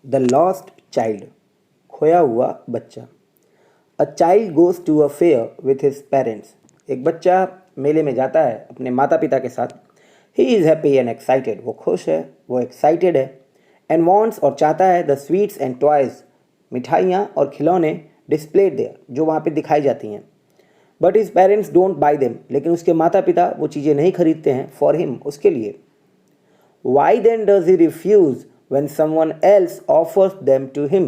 The lost child, खोया हुआ बच्चा। A child goes to a fair with his parents, एक बच्चा मेले में जाता है अपने माता पिता के साथ। He is happy and excited, वो खुश है, वो एक्साइटेड है। एंड वॉन्ट्स, और चाहता है, द स्वीट्स एंड टॉयज़, मिठाइयाँ और खिलौने, डिस्प्लेड देयर, जो वहाँ पे दिखाई जाती हैं। But his parents don't buy them, लेकिन उसके माता पिता वो चीज़ें नहीं खरीदते हैं फॉर हिम, उसके लिए। Why then does he refuse when someone else offers them to him,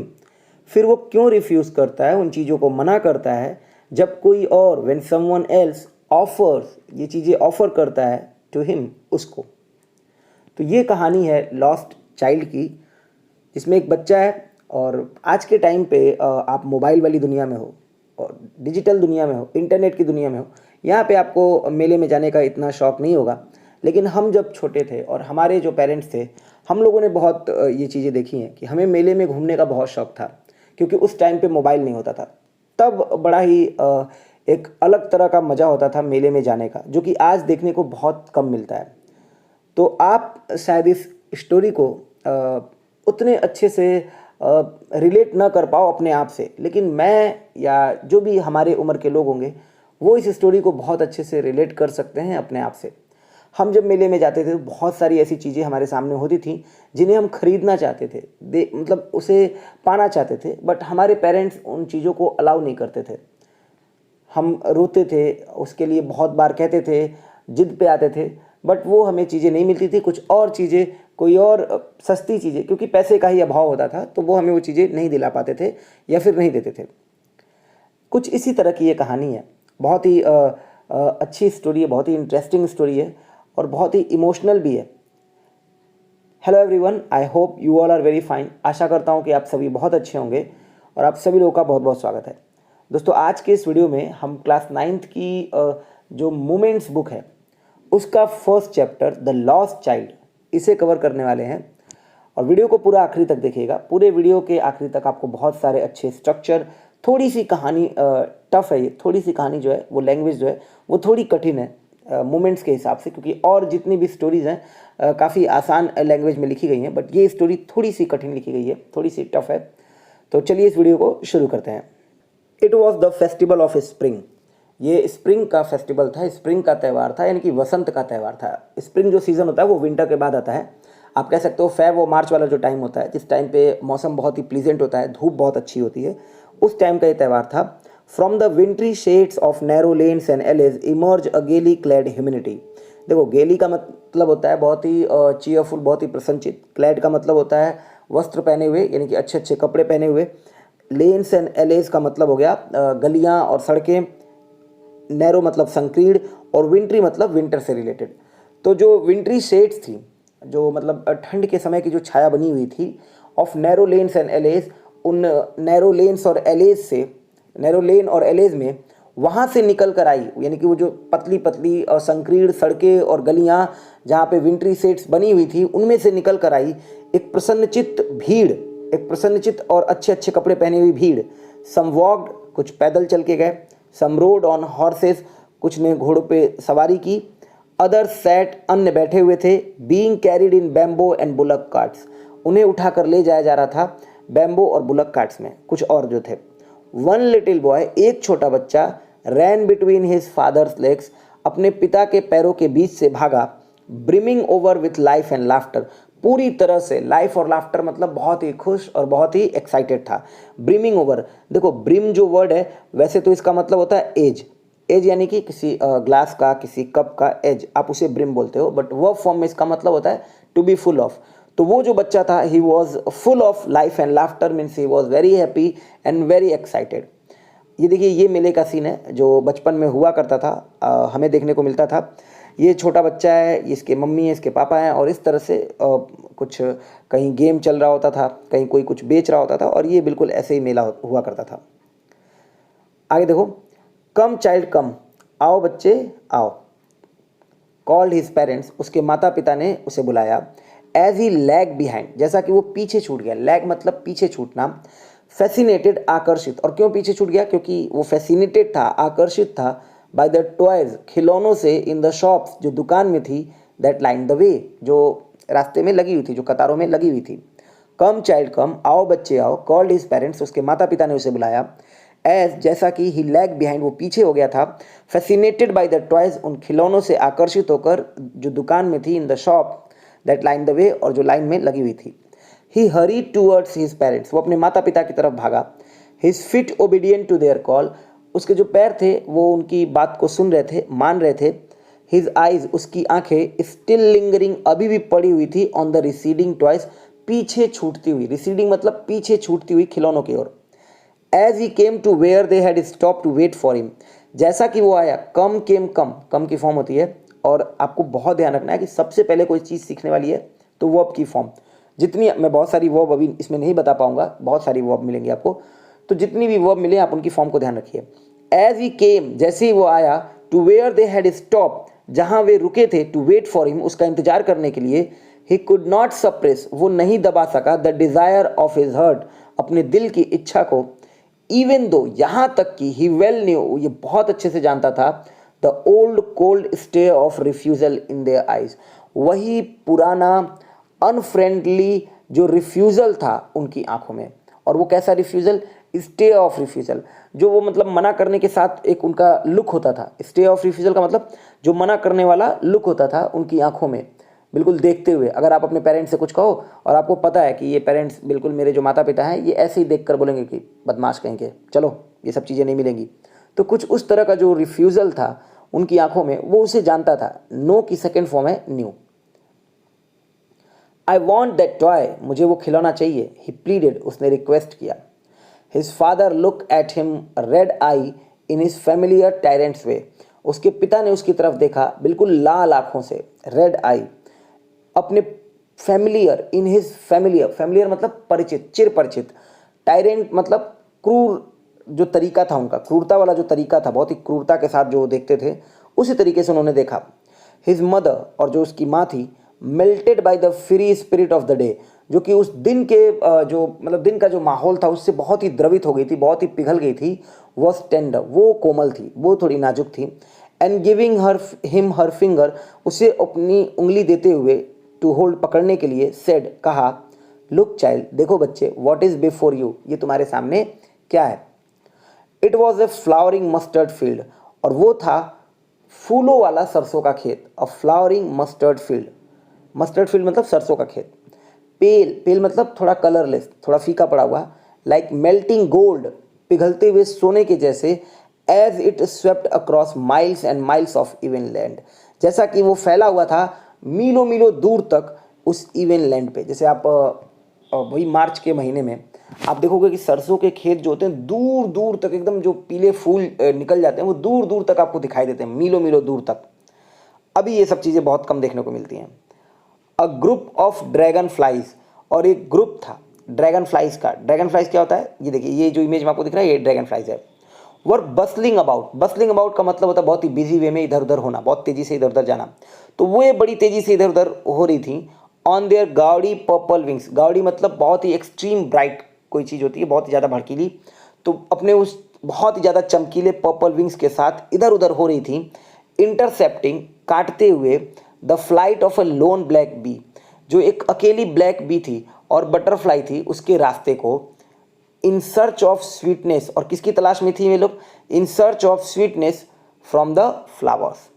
फिर वो क्यों रिफ्यूज़ करता है, उन चीज़ों को मना करता है जब कोई और when someone else offers, ये चीज़ें ऑफ़र करता है to him, उसको। तो ये कहानी है लॉस्ट चाइल्ड की, जिसमें एक बच्चा है और आज के टाइम पे आप मोबाइल वाली दुनिया में हो और डिजिटल दुनिया में हो, इंटरनेट की दुनिया में हो, यहाँ पे आपको मेले में जाने का इतना शौक़ नहीं होगा। लेकिन हम जब छोटे थे और हमारे जो पेरेंट्स थे, हम लोगों ने बहुत ये चीज़ें देखी हैं कि हमें मेले में घूमने का बहुत शौक़ था, क्योंकि उस टाइम पे मोबाइल नहीं होता था। तब बड़ा ही एक अलग तरह का मज़ा होता था मेले में जाने का, जो कि आज देखने को बहुत कम मिलता है। तो आप शायद इस स्टोरी को उतने अच्छे से रिलेट ना कर पाओ अपने आप से, लेकिन मैं या जो भी हमारे उम्र के लोग होंगे वो इस स्टोरी को बहुत अच्छे से रिलेट कर सकते हैं अपने आप से। हम जब मेले में जाते थे तो बहुत सारी ऐसी चीज़ें हमारे सामने होती थी जिन्हें हम खरीदना चाहते थे, मतलब उसे पाना चाहते थे, बट हमारे पेरेंट्स उन चीज़ों को अलाउ नहीं करते थे। हम रोते थे उसके लिए, बहुत बार कहते थे, जिद पे आते थे, बट वो हमें चीज़ें नहीं मिलती थी। कुछ और चीज़ें, कोई और सस्ती चीज़ें, क्योंकि पैसे का ही अभाव होता था, तो वो हमें वो चीज़ें नहीं दिला पाते थे या फिर नहीं देते थे। कुछ इसी तरह की ये कहानी है। बहुत ही अच्छी स्टोरी है, बहुत ही इंटरेस्टिंग स्टोरी है और बहुत ही इमोशनल भी है। Hello everyone, I hope you all are very fine. आशा करता हूँ कि आप सभी बहुत अच्छे होंगे और आप सभी लोगों का बहुत बहुत स्वागत है। दोस्तों, आज के इस वीडियो में हम क्लास 9th की जो मोमेंट्स बुक है उसका first chapter the lost child, इसे कवर करने वाले हैं। और वीडियो को पूरा आखिरी तक देखिएगा। पूरे वीडियो के आखिरी तक आपको बहुत सारे अच्छे स्ट्रक्चर, थोड़ी सी कहानी टफ है, ये थोड़ी सी कहानी जो है वो लैंग्वेज जो है वो थोड़ी कठिन है मोमेंट्स के हिसाब से, क्योंकि और जितनी भी स्टोरीज़ हैं काफ़ी आसान लैंग्वेज में लिखी गई हैं, बट ये स्टोरी थोड़ी सी कठिन लिखी गई है, थोड़ी सी टफ है। तो चलिए इस वीडियो को शुरू करते हैं। It was the festival of spring, ये स्प्रिंग का फेस्टिवल था, स्प्रिंग का त्यौहार था, यानी कि वसंत का त्यौहार था। स्प्रिंग जो सीज़न होता है वो विंटर के बाद आता है। आप कह सकते हो फेब और मार्च वाला जो टाइम होता है, जिस टाइम पे मौसम बहुत ही प्लीजेंट होता है, धूप बहुत अच्छी होती है, उस टाइम का ये त्यौहार था। From the wintry shades of narrow lanes and alleys emerge a gaily clad humanity. देखो, गेली का मतलब होता है बहुत ही चीयरफुल, बहुत ही प्रसन्नचित। क्लैड का मतलब होता है वस्त्र पहने हुए, यानी कि अच्छे अच्छे कपड़े पहने हुए। लेन्स एंड एलेज का मतलब हो गया गलियाँ और सड़कें। नैरो मतलब संकीर्ण, और विंट्री मतलब विंटर से रिलेटेड। तो जो विंट्री शेड्स थी, जो मतलब ठंड के समय की जो छाया बनी हुई थी, of narrow lanes and alleged, उन नैरो लेन्स और एलेज से, नैरो लेन और एलेज में वहाँ से निकल कर आई, यानी कि वो जो पतली पतली और संकीर्ण सड़कें और गलियाँ जहाँ पे विंट्री शेड्स बनी हुई थी, उनमें से निकल कर आई एक प्रसन्नचित्त भीड़, एक प्रसन्नचित्त और अच्छे अच्छे कपड़े पहने हुई भीड़। सम वॉक्ड, कुछ पैदल चल के गए। सम रोड ऑन हॉर्सेस, कुछ ने घोड़ों पे सवारी की। अदर सैट, अन्य बैठे हुए थे। Being carried in bamboo and bullock carts, उन्हें उठाकर ले जाया जा रहा था बैम्बो और बुलक कार्ट्स में, कुछ और जो थे। वन लिटिल बॉय, एक छोटा बच्चा, रैन बिटवीन हिज फादर्स लेग्स, अपने पिता के पैरों के बीच से भागा। Brimming over with life and laughter, पूरी तरह से लाइफ और लाफ्टर मतलब बहुत ही खुश और बहुत ही एक्साइटेड था। ब्रिमिंग ओवर, देखो ब्रिम जो वर्ड है वैसे तो इसका मतलब होता है एज, एज यानी कि किसी ग्लास का, किसी कप का एज, आप उसे ब्रिम बोलते हो, बट वर्ब फॉर्म में इसका मतलब होता है टू बी फुल ऑफ। तो वो जो बच्चा था, he was full of life and laughter, means he was very happy and very excited. ये देखिए, ये मेले का सीन है जो बचपन में हुआ करता था, हमें देखने को मिलता था। ये छोटा बच्चा है, इसके मम्मी है, इसके पापा हैं, और इस तरह से कुछ कहीं गेम चल रहा होता था, कहीं कोई कुछ बेच रहा होता था, और ये बिल्कुल ऐसे ही मेला हुआ करता था। आगे देखो, कम चाइल्ड कम, आओ बच्चे आओ। कॉल्ड हिज पेरेंट्स, उसके माता पिता ने उसे बुलाया। एज ही लैग बिहाइंड, जैसा कि वो पीछे छूट गया। लैग मतलब पीछे छूटना। फैसिनेटेड, आकर्षित, और क्यों पीछे छूट गया? क्योंकि वो फैसिनेटेड था, आकर्षित था, बाय द टॉयज, खिलौनों से, इन द शॉप्स, जो दुकान में थी, दैट लाइन द वे, जो रास्ते में लगी हुई थी, जो कतारों में लगी हुई थी। कम चाइल्ड कम, आओ बच्चे आओ, कॉल्ड हिज पेरेंट्स, उसके माता पिता ने उसे बुलाया। एज जैसा कि ही लैग बिहाइंड, वो पीछे हो गया था। फैसिनेटेड बाय द टॉयज, उन खिलौनों से आकर्षित होकर जो दुकान में थी, in the shop that line the way, और जो लाइन में लगी हुई थी। He hurried towards his parents, वो अपने माता पिता की तरफ भागा। His feet obedient to their call, उसके जो पैर थे वो उनकी बात को सुन रहे थे, मान रहे थे। हिज आइज, उसकी आंखें स्टिल लिंगरिंग, अभी भी पड़ी हुई थी, ऑन द रिसीडिंग टॉयज, पीछे छूटती हुई, रिसीडिंग मतलब पीछे छूटती हुई खिलौनों की ओर। As he came to where they had stop to wait for him, जैसा कि वो आया, कम केम कम, कम की फॉर्म होती है। और आपको बहुत ध्यान रखना है कि सबसे पहले कोई चीज़ सीखने वाली है तो वर्ब की फॉर्म, जितनी मैं बहुत सारी वर्ब अभी इसमें नहीं बता पाऊंगा, बहुत सारी वर्ब मिलेंगी आपको, तो जितनी भी वर्ब मिले आप उनकी फॉर्म को ध्यान रखिए। एज ही केम, जैसे ही वो आया, to where they had stop, जहां वे रुके थे, टू वेट फॉर हिम, उसका इंतजार करने के लिए। ही कुड नॉट सप्रेस, वो नहीं दबा सका, the desire of his heart, अपने दिल की इच्छा को। इवन दो, यहां तक कि ही वेल न्यू, ये बहुत अच्छे से जानता था, the old cold stay of refusal in their eyes, वही पुराना अनफ्रेंडली जो रिफ्यूजल था उनकी आंखों में। और वो कैसा रिफ्यूजल? स्टे ऑफ रिफ्यूजल, जो वो मतलब मना करने के साथ एक उनका लुक होता था। स्टे ऑफ रिफ्यूजल का मतलब जो मना करने वाला लुक होता था उनकी आंखों में, बिल्कुल देखते हुए। अगर आप अपने पेरेंट्स से कुछ कहो और आपको पता है कि ये पेरेंट्स बिल्कुल मेरे जो माता पिता हैं ये ऐसे ही देख कर बोलेंगे कि बदमाश कहेंगे, चलो ये सब चीज़ें नहीं मिलेंगी, तो कुछ उस तरह का जो रिफ्यूज़ल था उनकी आंखों में, वो उसे जानता था। नो की सेकेंड फॉर्म है knew. I want that toy, मुझे वो खिलौना चाहिए। ही प्लीडेड, उसने रिक्वेस्ट किया। His father look at him, red eye in his familiar tyrant's way, उसके पिता ने उसकी तरफ देखा बिल्कुल लाल आंखों से, रेड आई, अपने फैमिलियर, इन हिज फैमिलियर, फैमिलियर मतलब परिचित, चिर परिचित, टायरेंट मतलब क्रूर जो तरीका था उनका, क्रूरता वाला जो तरीका था, बहुत ही क्रूरता के साथ जो देखते थे, उसी तरीके से उन्होंने देखा। हिज मदर, और जो उसकी माँ थी, melted by the free spirit of the day, जो कि उस दिन के जो मतलब दिन का जो माहौल था उससे बहुत ही द्रवित हो गई थी, बहुत ही पिघल गई थी। वॉज टेंडर, वो कोमल थी, वो थोड़ी नाजुक थी। And giving him her finger, उसे अपनी उंगली देते हुए, टू होल्ड, पकड़ने के लिए, सेड, कहा, लुक चाइल्ड, देखो बच्चे, व्हाट इज बिफोर यू, ये तुम्हारे सामने क्या है। It was a flowering mustard field, और वो था फूलों वाला सरसों का खेत। A flowering mustard field, mustard field मतलब सरसों का खेत। पेल, पेल मतलब थोड़ा कलरलेस, थोड़ा फीका पड़ा हुआ। लाइक मेल्टिंग गोल्ड, पिघलते हुए सोने के जैसे। As it swept across miles and miles of even land, जैसा कि वो फैला हुआ था मीलों मीलों दूर तक उस इवन लैंड पे। जैसे आप वही मार्च के महीने में आप देखोगे कि सरसों के खेत जो होते हैं दूर दूर तक एकदम, जो पीले फूल निकल जाते हैं वो दूर दूर तक आपको दिखाई देते हैं, मीलों मीलों दूर तक। अभी ये सब चीज़ें बहुत कम देखने को मिलती हैं। A group of dragon flies, और एक ग्रुप था ड्रैगन फ्लाइज का। ड्रैगन फ्लाइज क्या होता है, ये देखिए, ये जो इमेज में आपको दिख रहा है ये ड्रैगन फ्लाइज है। वर बसलिंग अबाउट, बसलिंग अबाउट का मतलब होता है बहुत ही बिजी वे में इधर उधर होना, बहुत तेजी से इधर उधर जाना। तो वो ये बड़ी तेजी से इधर उधर हो रही थी। On their Goudie purple wings, Goudie मतलब बहुत ही एक्सट्रीम ब्राइट कोई चीज़ होती है, बहुत ही ज़्यादा भड़कीली, तो अपने उस बहुत ही ज़्यादा चमकीले पर्पल विंग्स के साथ इधर उधर हो रही थी। इंटरसेप्टिंग, काटते हुए, the flight of a lone black bee, जो एक अकेली ब्लैक बी थी और बटरफ्लाई थी उसके रास्ते को। इन सर्च ऑफ स्वीटनेस, और किसकी तलाश में थी वे लोग? In search of sweetness from the flowers,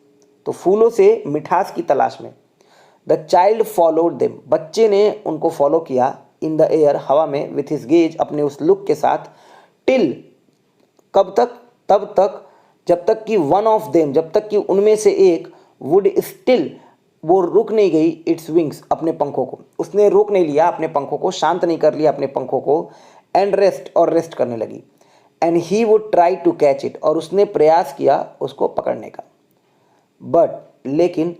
तो फूलों से मिठास की तलाश में। द चाइल्ड फॉलोड देम, बच्चे ने उनको फॉलो किया। इन द एयर, हवा में, विथ हिज गेज, अपने उस लुक के साथ। टिल, कब तक? तब तक, जब तक कि वन ऑफ देम, जब तक कि उनमें से एक, वुड स्टिल, वो रुक नहीं गई, इट्स विंग्स, अपने पंखों को, उसने रोक नहीं लिया अपने पंखों को, शांत नहीं कर लिया अपने पंखों को। एंड रेस्ट, और रेस्ट करने लगी। And he would try to catch it, और उसने प्रयास किया उसको पकड़ने का। बट, लेकिन,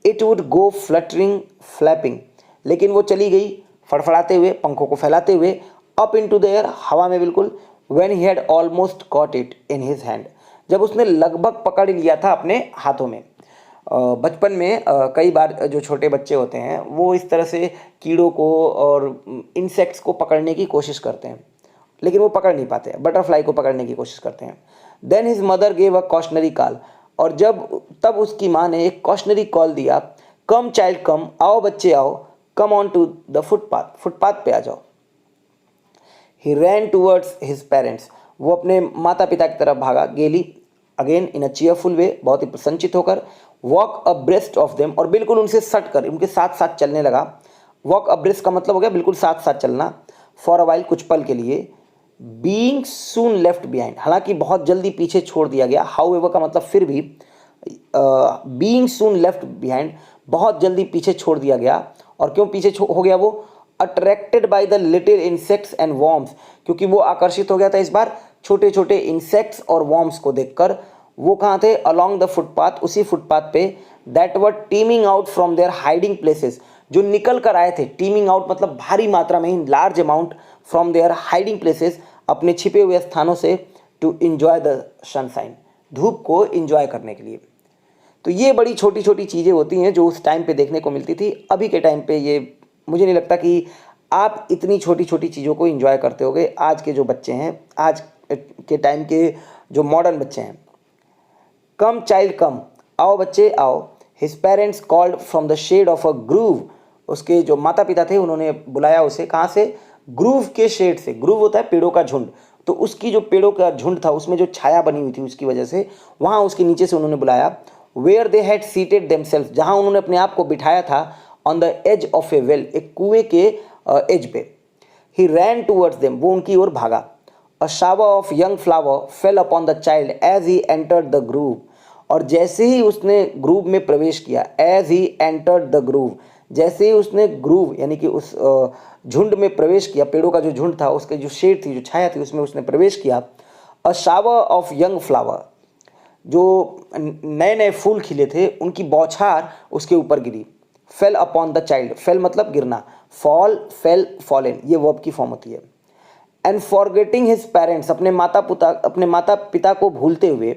it would go fluttering flapping, लेकिन वो चली गई फड़फड़ाते हुए, पंखों को फैलाते हुए, अप इनटू द एयर, हवा में बिल्कुल। When he had almost caught it in his hand, जब उसने लगभग पकड़ लिया था अपने हाथों में। बचपन में कई बार जो छोटे बच्चे होते हैं वो इस तरह से कीड़ों को और इंसेक्ट्स को पकड़ने की कोशिश करते हैं, लेकिन वो पकड़ नहीं पाते, बटरफ्लाई को पकड़ने की कोशिश करते हैं। Then his mother gave a cautionary call, और तब उसकी माँ ने एक कॉशनरी कॉल दिया। कम चाइल्ड कम, आओ बच्चे आओ, come on to the footpath, footpath पे आ जाओ। He ran towards his parents, वो अपने माता पिता की तरफ भागा, गेली अगेन इन अ चीयरफुल वे, बहुत ही प्रसन्नचित होकर, वॉक अब्रेस्ट ऑफ देम, और बिल्कुल उनसे सट कर उनके साथ साथ चलने लगा। वॉक अब्रेस्ट का मतलब हो गया बिल्कुल साथ साथ चलना। फॉर अ वाइल, कुछ पल के लिए। बीइंग सून लेफ्ट बिहाइंड, हालांकि बहुत जल्दी पीछे छोड़ दिया गया। हाउ एवर का मतलब फिर भी, बीइंग सून लेफ्ट बिहाइंड, बहुत जल्दी पीछे छोड़ दिया गया। और क्यों पीछे हो गया वो? Attracted by the little insects and worms, क्योंकि वो आकर्षित हो गया था इस बार छोटे छोटे इंसेक्ट्स और वॉर्म्स को देखकर। वो कहाँ थे? अलॉन्ग द फुटपाथ, उसी फुटपाथ पे। That were teeming out from their hiding places, जो निकल कर आए थे। टीमिंग आउट मतलब भारी मात्रा में, in large amount, from their hiding places, अपने छिपे हुए स्थानों से, टू इंजॉय द सनशाइन, धूप को इंजॉय करने के लिए। तो ये बड़ी छोटी छोटी चीज़ें होती हैं जो उस टाइम पे देखने को मिलती थी। अभी के टाइम पे ये मुझे नहीं लगता कि आप इतनी छोटी छोटी चीज़ों को इंजॉय करते होगे। आज के जो बच्चे हैं, आज के टाइम के जो मॉडर्न बच्चे हैं। कम चाइल्ड कम, आओ बच्चे आओ। His parents called from the shade of a grove, उसके जो माता पिता थे उन्होंने बुलाया उसे, कहाँ से? ग्रूव के शेड से। ग्रूव होता है पेड़ों का झुंड, तो उसकी जो पेड़ों का झुंड था उसमें जो छाया बनी हुई थी उसकी वजह से, वहाँ उसके नीचे से उन्होंने बुलाया। Where they had seated themselves, जहाँ उन्होंने अपने आप को बिठाया था। On the edge of a well, एक कुएं के एज पे। ही रैन टूवर्ड्स देम, वो उनकी ओर भागा। A shower of young flower fell upon the child as he entered the grove, और जैसे ही उसने ग्रूव में प्रवेश किया, as he entered the grove, जैसे ही उसने ग्रूव यानी कि उस झुंड में प्रवेश किया, पेड़ों का जो झुंड था उसके जो शेड थी, जो छाया थी, उसमें उसने प्रवेश किया। अ शावर ऑफ यंग फ्लावर, जो नए नए फूल खिले थे उनकी बौछार उसके ऊपर गिरी। Fell upon the child, fell मतलब गिरना, फॉल, फेल, फॉलन, ये वर्ब की फॉर्म होती है। एंड फॉरगेटिंग हिज पेरेंट्स, अपने माता पिता को भूलते हुए,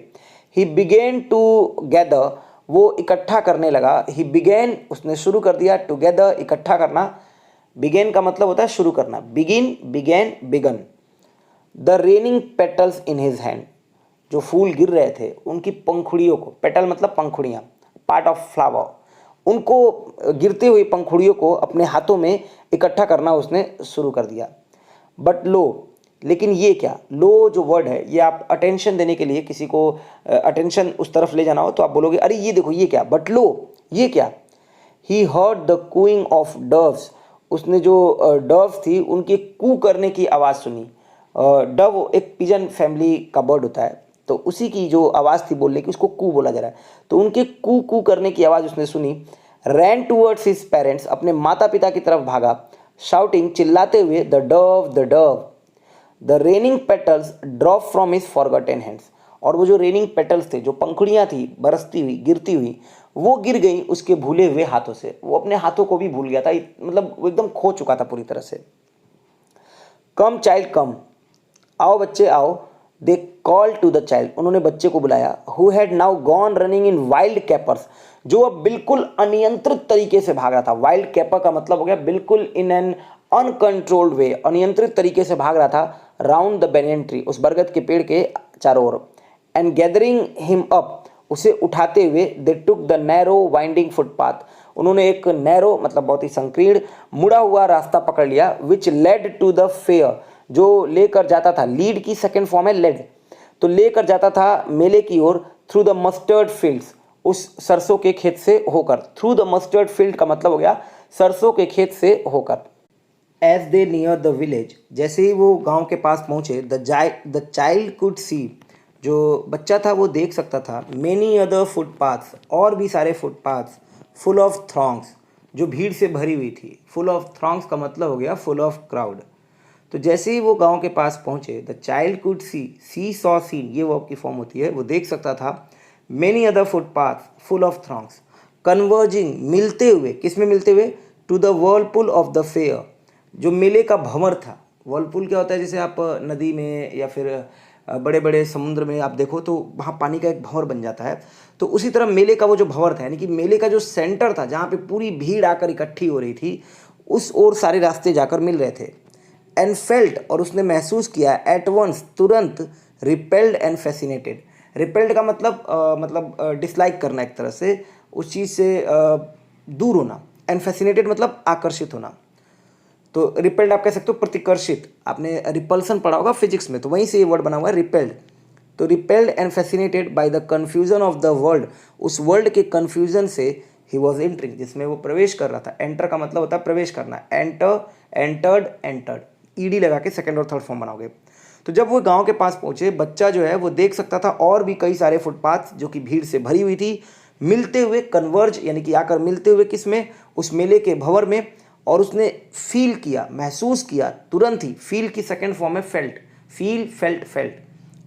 ही बिगेन टू गैदर, वो इकट्ठा करने लगा। ही बिगेन, उसने शुरू कर दिया, टुगेदर, इकट्ठा करना। बिगेन का मतलब होता है शुरू करना, begin, began, begun. The raining petals in his hand, जो फूल गिर रहे थे उनकी पंखुड़ियों को, पेटल मतलब पंखुड़ियाँ, पार्ट ऑफ फ्लावर, उनको गिरते हुए पंखुड़ियों को अपने हाथों में इकट्ठा करना उसने शुरू कर दिया। बट लो, लेकिन ये क्या? लो जो वर्ड है, ये आप अटेंशन देने के लिए, किसी को अटेंशन उस तरफ ले जाना हो तो आप बोलोगे अरे ये देखो ये क्या, बट लो ये क्या? He heard the cooing of doves, उसने जो डव्स थी उनके कू करने की आवाज़ सुनी। डव एक पिजन फैमिली का बर्ड होता है, तो उसी की जो आवाज़ थी बोलने की, उसको कू बोला जा रहा है, तो उनके कू कू करने की आवाज़ उसने सुनी। रैन टूवर्ड्स हिज पेरेंट्स, अपने माता पिता की तरफ भागा। शाउटिंग, चिल्लाते हुए, the Dove, the Dove. The raining petals drop from his forgotten hands, और वो जो रेनिंग पेटल्स थे, जो पंखुड़ियाँ थी बरसती हुई, गिरती हुई, वो गिर गई उसके भूले हुए हाथों से। वो अपने हाथों को भी भूल गया था, मतलब वो एकदम खो चुका था पूरी तरह से। कम चाइल्ड कम, आओ बच्चे आओ। They call to the child, उन्होंने बच्चे को बुलाया। Who had now gone running in wild capers, जो अब बिल्कुल अनियंत्रित तरीके से भाग रहा था। वाइल्ड कैपर का मतलब हो गया बिल्कुल इन एन अनकंट्रोल्ड वे, अनियंत्रित तरीके से भाग रहा था। राउंड द बेनियन ट्री, उस बरगद के पेड़ के चारों ओर। एंड गैदरिंग हिम अप, उसे उठाते हुए, they took the narrow winding footpath, उन्होंने एक नैरो मतलब बहुत ही संकीर्ण मुड़ा हुआ रास्ता पकड़ लिया। Which led to the fair, जो लेकर जाता था, लीड की सेकेंड फॉर्म है लेड, तो लेकर जाता था मेले की ओर। थ्रू द मस्टर्ड फील्ड्स, उस सरसों के खेत से होकर। थ्रू द मस्टर्ड फील्ड का मतलब हो गया सरसों के खेत से होकर। As they near the village, जैसे ही वो गांव के पास पहुंचे, द चाइल्ड कुड सी, जो बच्चा था वो देख सकता था। मेनी अदर फुटपाथ्स, और भी सारे फुटपाथ्स। फुल ऑफ थ्रॉन्ग्स, जो भीड़ से भरी हुई थी। फुल ऑफ थ्रॉन्ग्स का मतलब हो गया फुल ऑफ क्राउड। तो जैसे ही वो गांव के पास पहुंचे, the child could see saw seen, ये वर्ब की फॉर्म होती है, वो देख सकता था। Many other footpath full of throngs. Converging, मिलते हुए, किस में मिलते हुए? To the whirlpool of the fair, जो मेले का भंवर था। वर्लपुल क्या होता है? जैसे आप नदी में या फिर बड़े बड़े समुद्र में आप देखो तो वहाँ पानी का एक भंवर बन जाता है, तो उसी तरह मेले का वो जो भंवर था, यानी कि मेले का जो सेंटर था जहाँ पे पूरी भीड़ आकर इकट्ठी हो रही थी, उस ओर सारे रास्ते जाकर मिल रहे थे। एंड फेल्ट, और उसने महसूस किया। एट वंस, तुरंत। रिपेल्ड एंड फैसिनेटेड, रिपेल्ड का मतलब डिसलाइक करना, एक तरह से उस चीज़ से दूर होना। एंड फैसिनेटेड मतलब आकर्षित होना। तो रिपेल्ड आप कह सकते हो प्रतिकर्षित, आपने रिपल्सन पढ़ा होगा फिजिक्स में, तो वहीं से ये वर्ड बना हुआ है रिपेल्ड। तो repelled and fascinated by the confusion of the world, उस वर्ल्ड के कन्फ्यूजन से ही वॉज एंटरिंग, जिसमें वो प्रवेश कर रहा था। एंटर का मतलब होता है प्रवेश करना, एंटर, एंटर्ड, एंटर्ड, ईडी लगा के सेकंड और थर्ड फॉर्म बनाओगे। तो जब वो गांव के पास पहुंचे, बच्चा जो है वो देख सकता था और भी कई सारे फुटपाथ जो कि भीड़ से भरी हुई थी, मिलते हुए कन्वर्ज, यानी कि आकर मिलते हुए किसमें, उस मेले के भंवर में। और उसने फील किया, महसूस किया तुरंत ही, फील की सेकंड फॉर्म है फेल्ट, फील, फेल्ट, फेल्ट,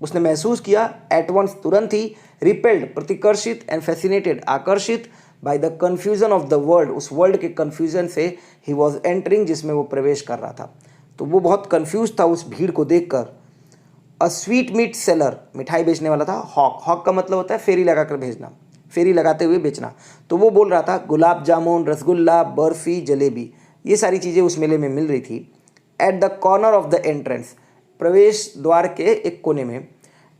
उसने महसूस किया एट वंस, तुरंत ही, रिपेल्ड प्रतिकर्षित, एंड फैसिनेटेड आकर्षित, by the confusion of the world, उस वर्ल्ड के कन्फ्यूजन से ही वॉज एंटरिंग, जिसमें वो प्रवेश कर रहा था। तो वो बहुत कन्फ्यूज था उस भीड़ को देखकर। अ स्वीट मीट सेलर, मिठाई बेचने वाला था, हॉक, हॉक का मतलब होता है फेरी लगाकर भेजना, फेरी लगाते हुए बेचना। तो वो बोल रहा था गुलाब जामुन, रसगुल्ला, बर्फी, जलेबी, ये सारी चीज़ें उस मेले में मिल रही थी। Eight the corner of the entrance, प्रवेश द्वार के एक कोने में।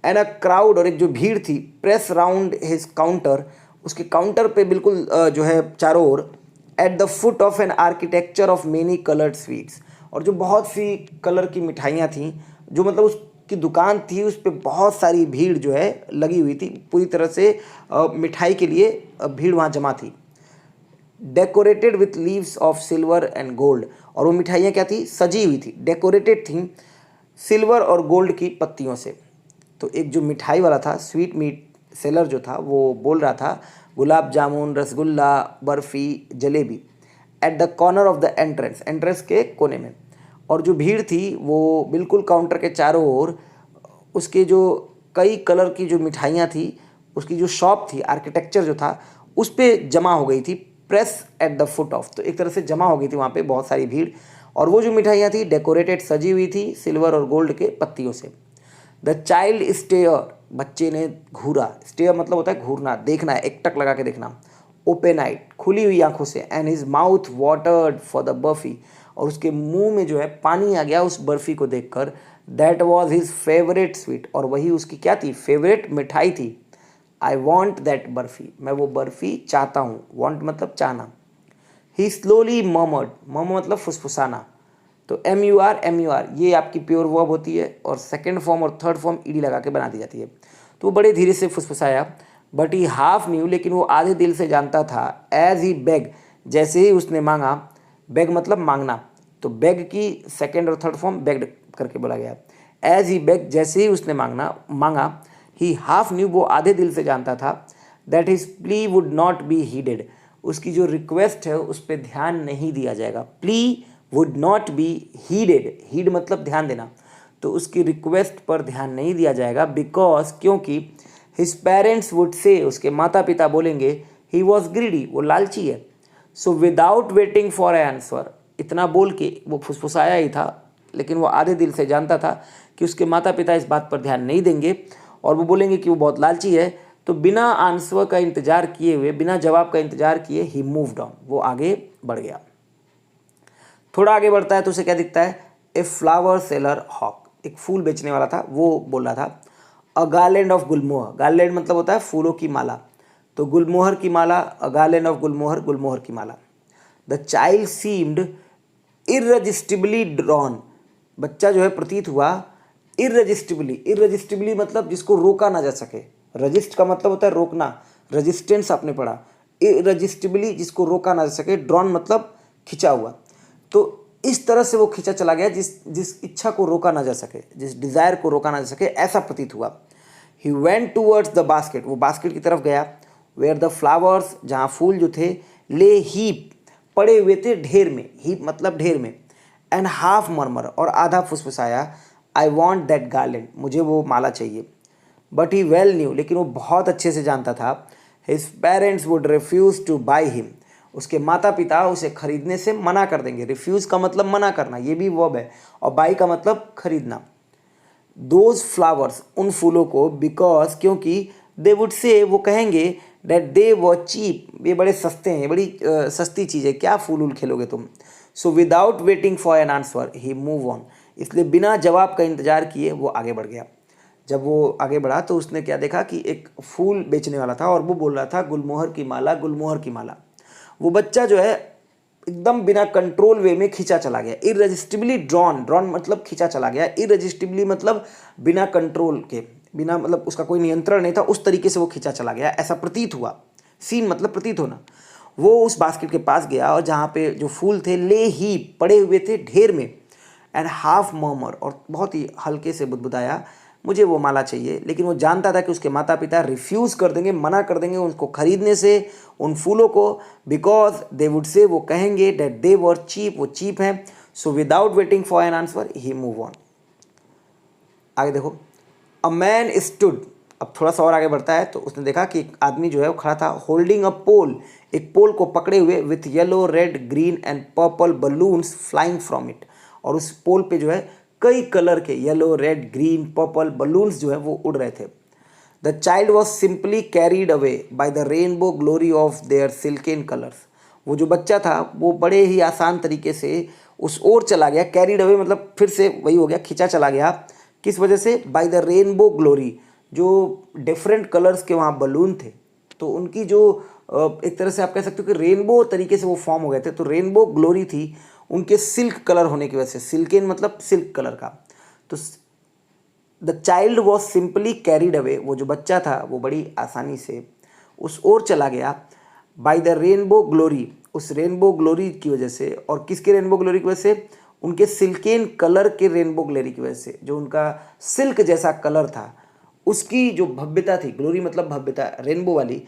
एंड अ क्राउड, और एक जो भीड़ थी, प्रेस राउंड हिज काउंटर, उसके काउंटर पे बिल्कुल जो है चारों ओर। At the foot of an architecture of many coloured sweets, और जो बहुत सी कलर की मिठाइयाँ थीं, जो मतलब उसकी दुकान थी, उस पर बहुत सारी भीड़ जो है लगी हुई थी, पूरी तरह से मिठाई के लिए भीड़ वहाँ जमा थी। Decorated with leaves of silver and gold, और वो मिठाइयाँ क्या थी, सजी हुई थी, डेकोरेटेड थी सिल्वर और गोल्ड की पत्तियों से। तो एक जो मिठाई वाला था, स्वीट मीट सेलर जो था, वो बोल रहा था gulab jamun, rasgulla, barfi, jalebi, at the corner of the entrance, entrance के कोने में। और जो भीड़ थी वो बिल्कुल काउंटर के चारों ओर, उसके जो कई कलर की जो मिठाइयाँ थी, उसकी जो शॉप थी, आर्किटेक्चर जो था, उस पर जमा हो गई थी। Press eight the foot of, तो एक तरह से जमा हो गई थी वहाँ पे बहुत सारी भीड़। और वो जो मिठाइयाँ थी डेकोरेटेड, सजी हुई थी सिल्वर और गोल्ड के पत्तियों से। द चाइल्ड स्टेयर, बच्चे ने घूरा, स्टेयर मतलब होता है घूरना, देखना, एकटक लगा के देखना। ओपन आइड, खुली हुई आंखों से। And his mouth watered for the barfi, और उसके मुंह में जो है पानी आ गया उस बर्फी को देखकर। That was his favourite sweet, और वही उसकी क्या थी, फेवरेट मिठाई थी। आई वॉन्ट दैट बर्फी, मैं वो बर्फी चाहता हूँ, वॉन्ट मतलब चाहना। ही स्लोली मर्मर्ड, मर्मर मतलब फुसफुसाना। तो एम यू आर ये आपकी प्योर वर्ब होती है, और सेकंड फॉर्म और थर्ड फॉर्म ईडी लगा के बना दी जाती है। तो वो बड़े धीरे से फुसफुसाया। बट ही हाफ न्यू, लेकिन वो आधे दिल से जानता था। एज ही बेग, जैसे ही उसने मांगा, बेग मतलब मांगना, तो बेग की सेकंड और थर्ड फॉर्म बेग्ड करके बोला गया। एज ही बेग, जैसे ही उसने मांगा, ही हाफ न्यू, वो आधे दिल से जानता था, that his plea would not be heeded, उसकी जो रिक्वेस्ट है उस पर ध्यान नहीं दिया जाएगा। Plea would not be heeded, heed मतलब ध्यान देना, तो उसकी रिक्वेस्ट पर ध्यान नहीं दिया जाएगा। बिकॉज, क्योंकि हिज पेरेंट्स वुड से, उसके माता पिता बोलेंगे, ही वॉज ग्रीडी, वो लालची है। So without waiting for A answer, इतना बोल के वो फुसफुसाया ही था, लेकिन वो आधे दिल से जानता था कि उसके माता पिता इस बात पर ध्यान नहीं देंगे और वो बोलेंगे कि वो बहुत लालची है। तो बिना आंसर का इंतजार किए हुए, बिना जवाब का इंतजार किए, ही मूव्ड ऑन, वो आगे बढ़ गया। थोड़ा आगे बढ़ता है तो उसे क्या दिखता है, ए फ्लावर सेलर हॉक, एक फूल बेचने वाला था, वो बोल रहा था। अ गार्लैंड ऑफ गुलमोहर, गार्लैंड मतलब होता है फूलों की माला, तो गुलमोहर की माला, अ गार्लैंड ऑफ गुलमोहर, गुलमोहर की माला। द चाइल्ड सीम्ड इररेजिस्टिबली ड्रॉन, बच्चा जो है प्रतीत हुआ इररेजिस्टिबली, इररेजिस्टिबली मतलब जिसको रोका ना जा सके, रजिस्ट का मतलब होता है रोकना, रेजिस्टेंस आपने पढ़ा, इररेजिस्टिबली जिसको रोका ना जा सके, ड्रॉन मतलब खिंचा हुआ। तो इस तरह से वो खिंचा चला गया जिस इच्छा को रोका ना जा सके, जिस डिज़ायर को रोका ना जा सके, ऐसा प्रतीत हुआ। He went towards the basket, वो बास्केट की तरफ गया। वेयर द फ्लावर्स, जहाँ फूल जो थे, ले हीप, पड़े हुए थे ढेर में, हीप मतलब ढेर में। एंड हाफ मरमर, और आधा फुसफुसाया, आई वॉन्ट दैट गार्लैंड, मुझे वो माला चाहिए। बट ही वेल न्यू, लेकिन वो बहुत अच्छे से जानता था, his parents would refuse two by him, उसके माता पिता उसे खरीदने से मना कर देंगे। रिफ्यूज़ का मतलब मना करना, ये भी वर्ब है, और बाई का मतलब खरीदना। दोज फ्लावर्स, उन फूलों को, बिकॉज क्योंकि, दे वुड से, वो कहेंगे, दैट दे व चीप, ये बड़े सस्ते हैं, ये बड़ी सस्ती चीज़ है, क्या फूल उल खेलोगे तुम। So without waiting for an answer he move on, इसलिए बिना जवाब का इंतजार किए वो आगे बढ़ गया। जब वो आगे बढ़ा तो उसने क्या देखा कि एक फूल बेचने वाला था और वो बोल रहा था गुलमोहर की माला, गुलमोहर की माला। वो बच्चा जो है एकदम बिना कंट्रोल वे में खींचा चला गया। इररेजिस्टिबली ड्रॉन, ड्रॉन मतलब खींचा चला गया, इररेजिस्टिबली मतलब बिना कंट्रोल के, बिना मतलब उसका कोई नियंत्रण नहीं था, उस तरीके से वो खींचा चला गया, ऐसा प्रतीत हुआ। सीन मतलब प्रतीत होना। वो उस बास्केट के पास गया और जहाँ पे जो फूल थे ले ही पड़े हुए थे ढेर में, एंड हाफ मर्मर, और बहुत ही हल्के से बुदबुदाया, मुझे वो माला चाहिए। लेकिन वो जानता था कि उसके माता पिता रिफ्यूज़ कर देंगे, मना कर देंगे उसको खरीदने से उन फूलों को, बिकॉज दे वुड से, वो कहेंगे दैट दे वर चीप, वो चीप हैं। So without waiting for an answer he move on. आगे देखो, अ मैन स्टूड, अब थोड़ा सा और आगे बढ़ता है तो उसने देखा कि एक आदमी जो है वो खड़ा था, होल्डिंग अ पोल, एक पोल को पकड़े हुए, with yellow red green and purple balloons flying from it, और उस पोल पे जो है कई कलर के yellow red green purple balloons जो है वो उड़ रहे थे। The child was simply carried away by the rainbow glory of their silken colours, वो जो बच्चा था वो बड़े ही आसान तरीके से उस ओर चला गया। कैरीड अवे मतलब फिर से वही हो गया, खींचा चला गया। किस वजह से? बाय द रेनबो ग्लोरी, जो डिफरेंट कलर्स के वहाँ बलून थे, तो उनकी जो एक तरह से आप कह सकते हो कि रेनबो तरीके से वो फॉर्म हो गए थे। तो रेनबो ग्लोरी थी उनके सिल्क कलर होने की वजह से, सिल्केन मतलब सिल्क कलर का। तो the child was simply carried away, वो जो बच्चा था वो बड़ी आसानी से उस ओर चला गया, बाय द रेनबो ग्लोरी, उस रेनबो ग्लोरी की वजह से। और किसके रेनबो ग्लोरी की वजह से? उनके सिल्केन कलर के रेनबो ग्लोरी की वजह से, जो उनका सिल्क जैसा कलर था उसकी जो भव्यता थी, ग्लोरी मतलब भव्यता, रेनबो वाली,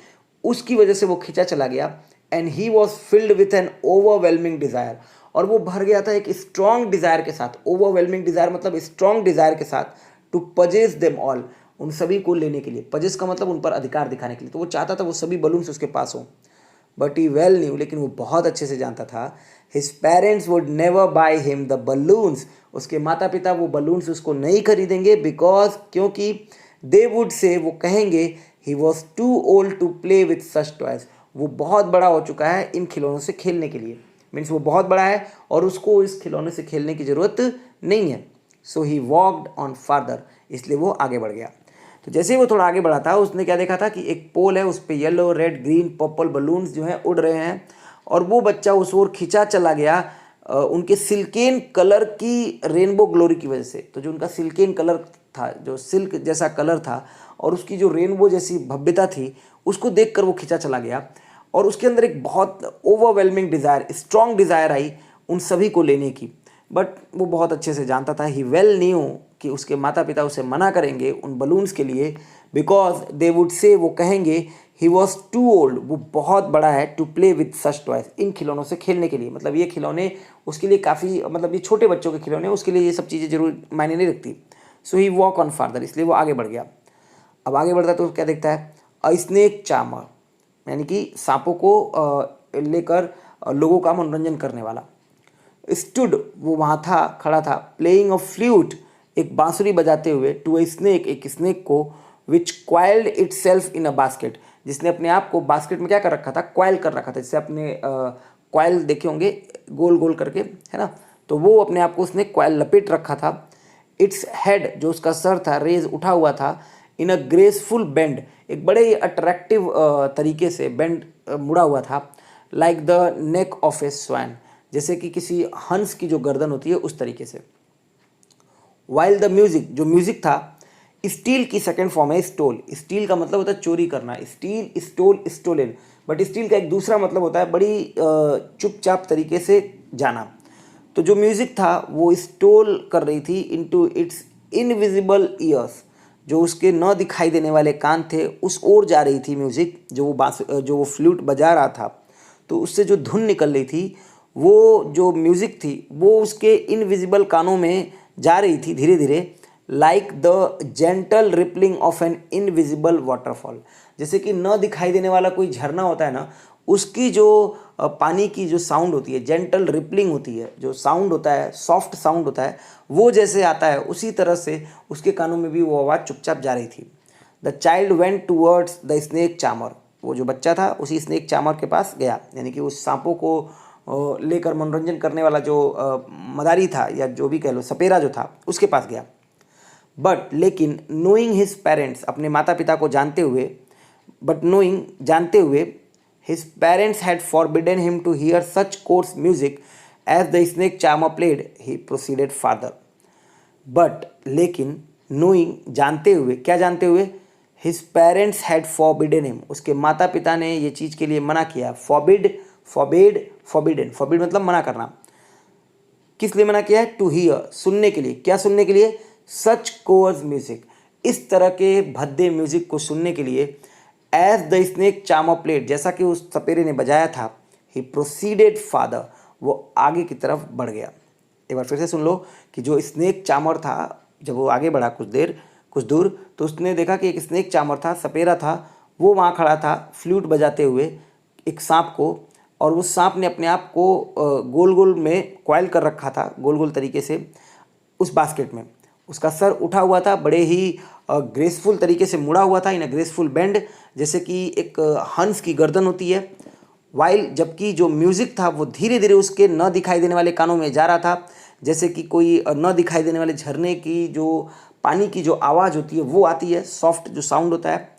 उसकी वजह से वो खींचा चला गया। And he was filled with an overwhelming desire, और वो भर गया था एक स्ट्रॉन्ग डिज़ायर के साथ। ओवरवेलमिंग डिज़ायर मतलब स्ट्रॉन्ग डिज़ायर के साथ, टू पजेस देम ऑल, उन सभी को लेने के लिए। पजेस का मतलब उन पर अधिकार दिखाने के लिए। तो वो चाहता था वो सभी बलून्स उसके पास हों। बट ही वेल न्यू, लेकिन वो बहुत अच्छे से जानता था, his parents would never by him the balloons, उसके माता पिता वो बलून्स उसको नहीं खरीदेंगे, बिकॉज, क्योंकि दे वुड से, वो कहेंगे, he was too old to play with such toys, वो बहुत बड़ा हो चुका है इन खिलौनों से खेलने के लिए। मीन्स वो बहुत बड़ा है और उसको इस खिलौने से खेलने की ज़रूरत नहीं है। सो ही वॉकड ऑन फार्दर, इसलिए वो आगे बढ़ गया। तो जैसे ही वो थोड़ा आगे बढ़ा था, उसने क्या देखा था कि एक पोल है, उस पर yellow red green purple balloons जो हैं उड़ रहे हैं, और वो बच्चा उस ओर खींचा चला गया उनके सिल्केन कलर की रेनबो ग्लोरी की वजह से। तो जो उनका सिल्केन कलर था, जो सिल्क जैसा कलर था, और उसकी जो रेनबो जैसी भव्यता थी, उसको देखकर वो खींचा चला गया। और उसके अंदर एक बहुत overwhelming desire, strong desire I उन सभी को लेने की। बट वो बहुत अच्छे से जानता था, ही वेल न्यू, कि उसके माता पिता उसे मना करेंगे उन बलून्स के लिए, बिकॉज दे वुड से, वो कहेंगे, ही वॉज टू ओल्ड, वो बहुत बड़ा है, to play with such toys, इन खिलौनों से खेलने के लिए। मतलब ये खिलौने उसके लिए काफ़ी, मतलब ये छोटे बच्चों के खिलौने, उसके लिए ये सब चीज़ें जरूर मायने नहीं रखती। सो ही वॉक ऑन फार्दर, इसलिए वो आगे बढ़ गया। अब आगे बढ़ता है तो क्या देखता है? अ स्नेक चार्मर, यानी कि सांपों को लेकर लोगों का मनोरंजन करने वाला। स्टूड, वो वहाँ था, खड़ा था, प्लेइंग अ फ्लूट, एक बांसुरी बजाते हुए, टू ए स्नेक, एक स्नेक को, which coiled itself in a basket, जिसने अपने आप को बास्केट में क्या कर रखा था? क्वाइल कर रखा था। जैसे अपने क्वाइल देखे होंगे गोल गोल करके, है ना, तो वो अपने आप को उसने क्वाइल लपेट रखा था। इट्स हेड, जो उसका सर था, रेज उठा हुआ था, इन अ ग्रेसफुल बेंड, एक बड़े ही अट्रैक्टिव तरीके से बेंड मुड़ा हुआ था, like the neck of A swan, जैसे कि किसी हंस की जो गर्दन होती है उस तरीके से। वाइल द म्यूजिक, जो म्यूजिक था, स्टील की सेकंड फॉर्म है स्टोल। स्टील का मतलब होता है चोरी करना, steal, stole, stolen. But steal का एक दूसरा मतलब होता है बड़ी चुपचाप तरीके से जाना। तो जो म्यूजिक था वो स्टोल कर रही थी इनटू इट्स इनविजिबल ईयर्स, जो उसके न दिखाई देने वाले कान थे, उस ओर जा रही थी म्यूजिक, जो वो फ्लूट बजा रहा था। तो उससे जो धुन निकल रही थी, वो जो म्यूज़िक थी वो उसके इनविजिबल कानों में जा रही थी धीरे धीरे, like the gentle rippling of an invisible waterfall, जैसे कि न दिखाई देने वाला कोई झरना होता है ना, उसकी जो पानी की जो साउंड होती है, जेंटल रिपलिंग होती है, जो साउंड होता है, सॉफ्ट साउंड होता है, वो जैसे आता है, उसी तरह से उसके कानों में भी वो आवाज़ चुपचाप जा रही थी। The child went towards the snake charmer, वो जो बच्चा था उसी स्नेक चामर के पास गया, यानी कि उस सांपों को लेकर मनोरंजन करने वाला जो मदारी था, या जो भी कह लो, सपेरा जो था, उसके पास गया। बट लेकिन नोइंग हिज पेरेंट्स, अपने माता पिता को जानते हुए, बट नोइंग, जानते हुए, His parents had forbidden him to hear such coarse music as the snake charmer played. He proceeded farther. But लेकिन knowing जानते हुए, क्या जानते हुए? His parents had forbidden him, उसके माता पिता ने ये चीज़ के लिए मना किया. Forbidden मतलब मना करना. किस लिए मना किया है? टू हियर, सुनने के लिए. क्या सुनने के लिए? सच कोअर्स म्यूजिक, इस तरह के भद्दे म्यूजिक को सुनने के लिए. As the snake charmer played, जैसा कि उस सपेरे ने बजाया था. ही प्रोसीडेड फादर, वो आगे की तरफ बढ़ गया. एक बार फिर से सुन लो कि जो स्नेक चार्मर था, जब वो आगे बढ़ा कुछ दूर, तो उसने देखा कि एक स्नेक चार्मर था, सपेरा था, वो वहाँ खड़ा था फ्लूट बजाते हुए एक सांप को. और उस सांप ने अपने आप को गोल गोल में कॉइल कर रखा था, गोल गोल तरीके से उस बास्केट में. उसका सर उठा हुआ था, बड़े ही ग्रेसफुल तरीके से मुड़ा हुआ था, इन अ ग्रेसफुल बेंड, जैसे कि एक हंस की गर्दन होती है. वाइल, जबकि जो म्यूज़िक था वो धीरे धीरे उसके न दिखाई देने वाले कानों में जा रहा था, जैसे कि कोई न दिखाई देने वाले झरने की जो पानी की जो आवाज़ होती है वो आती है, सॉफ्ट जो साउंड होता है.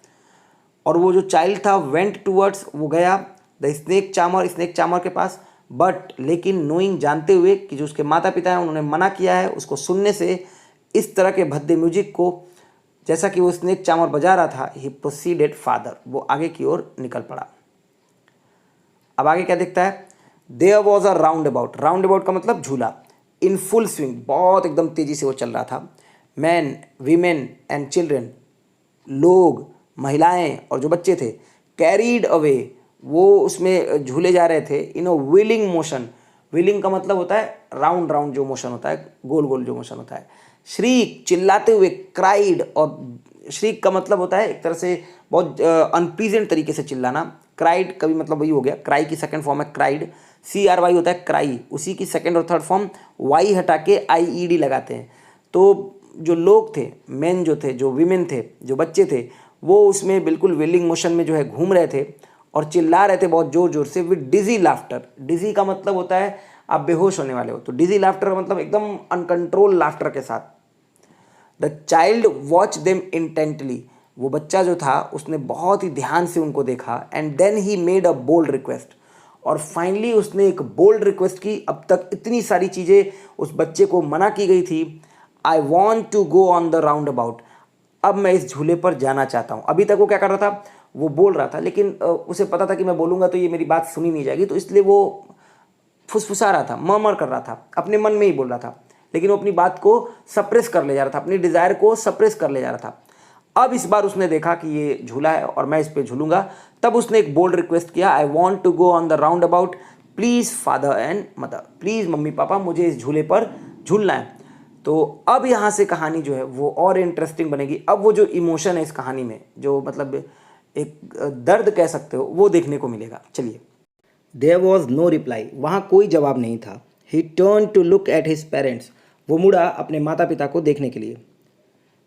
और वो जो चाइल्ड था वेंट टूवर्ड्स, वो गया द स्नेक चार्मर के पास. बट लेकिन नोइंग, जानते हुए कि जो उसके माता पिता हैं उन्होंने मना किया है उसको सुनने से, इस तरह के भद्दे म्यूजिक को, जैसा कि वो स्नेक चार्मर बजा रहा था. ही प्रोसीडेड फादर, वो आगे की ओर निकल पड़ा. अब आगे क्या दिखता है? There was a roundabout का मतलब झूला. इन फुल स्विंग, बहुत एकदम तेजी से वो चल रहा था. मैन, वीमेन एंड चिल्ड्रेन, लोग, महिलाएं और जो बच्चे थे, कैरीड अवे, वो उसमें झूले जा रहे थे. इन अ व्हीलिंग मोशन, व्हीलिंग का मतलब होता है राउंड राउंड जो मोशन होता है, गोल गोल जो मोशन होता है. श्रीक, चिल्लाते हुए. क्राइड, और श्रीक का मतलब होता है एक तरह से बहुत अनप्लीजेंट तरीके से चिल्लाना. क्राइड का भी मतलब वही हो गया, क्राई की सेकंड फॉर्म है क्राइड. CRY होता है क्राई, उसी की सेकंड और थर्ड फॉर्म वाई हटा के IED लगाते हैं. तो जो लोग थे, मेन जो थे, जो वीमेन थे, जो बच्चे थे, वो उसमें बिल्कुल व्हीलिंग मोशन में जो है घूम रहे थे और चिल्ला रहे थे बहुत जोर जोर से. विद डिजी लाफ्टर, डिजी का मतलब होता है आप बेहोश होने वाले हो, तो डिजी लाफ्टर का मतलब एकदम अनकंट्रोल लाफ्टर के साथ. The child watch them intently, वो बच्चा जो था उसने बहुत ही ध्यान से उनको देखा. And then he made a bold request, और फाइनली उसने एक बोल्ड रिक्वेस्ट की. अब तक इतनी सारी चीज़ें उस बच्चे को मना की गई थी. I want to go on the roundabout, अब मैं इस झूले पर जाना चाहता हूँ. अभी तक वो क्या कर रहा था? वो बोल रहा था, लेकिन उसे पता था कि मैं बोलूँगा तो ये मेरी बात सुनी नहीं जाएगी, तो इसलिए वो फुसफुसा रहा था, मर्मर कर रहा था, अपने मन में ही बोल रहा था. लेकिन वो अपनी बात को सप्रेस कर ले जा रहा था, अपनी डिज़ायर को सप्रेस कर ले जा रहा था. अब इस बार उसने देखा कि ये झूला है और मैं इस पर झूलूंगा. तब उसने एक बोल्ड रिक्वेस्ट किया, I want to go on the roundabout, please father and mother, please mummy papa मुझे इस झूले पर झूलना है. तो अब यहाँ से कहानी जो है वो और इंटरेस्टिंग बनेगी. अब वो जो इमोशन है इस कहानी में, जो मतलब एक दर्द कह सकते हो, वो देखने को मिलेगा. चलिए. देयर वॉज नो रिप्लाई, वहाँ कोई जवाब नहीं था. He turn to look at his parents, वो मुड़ा अपने माता पिता को देखने के लिए.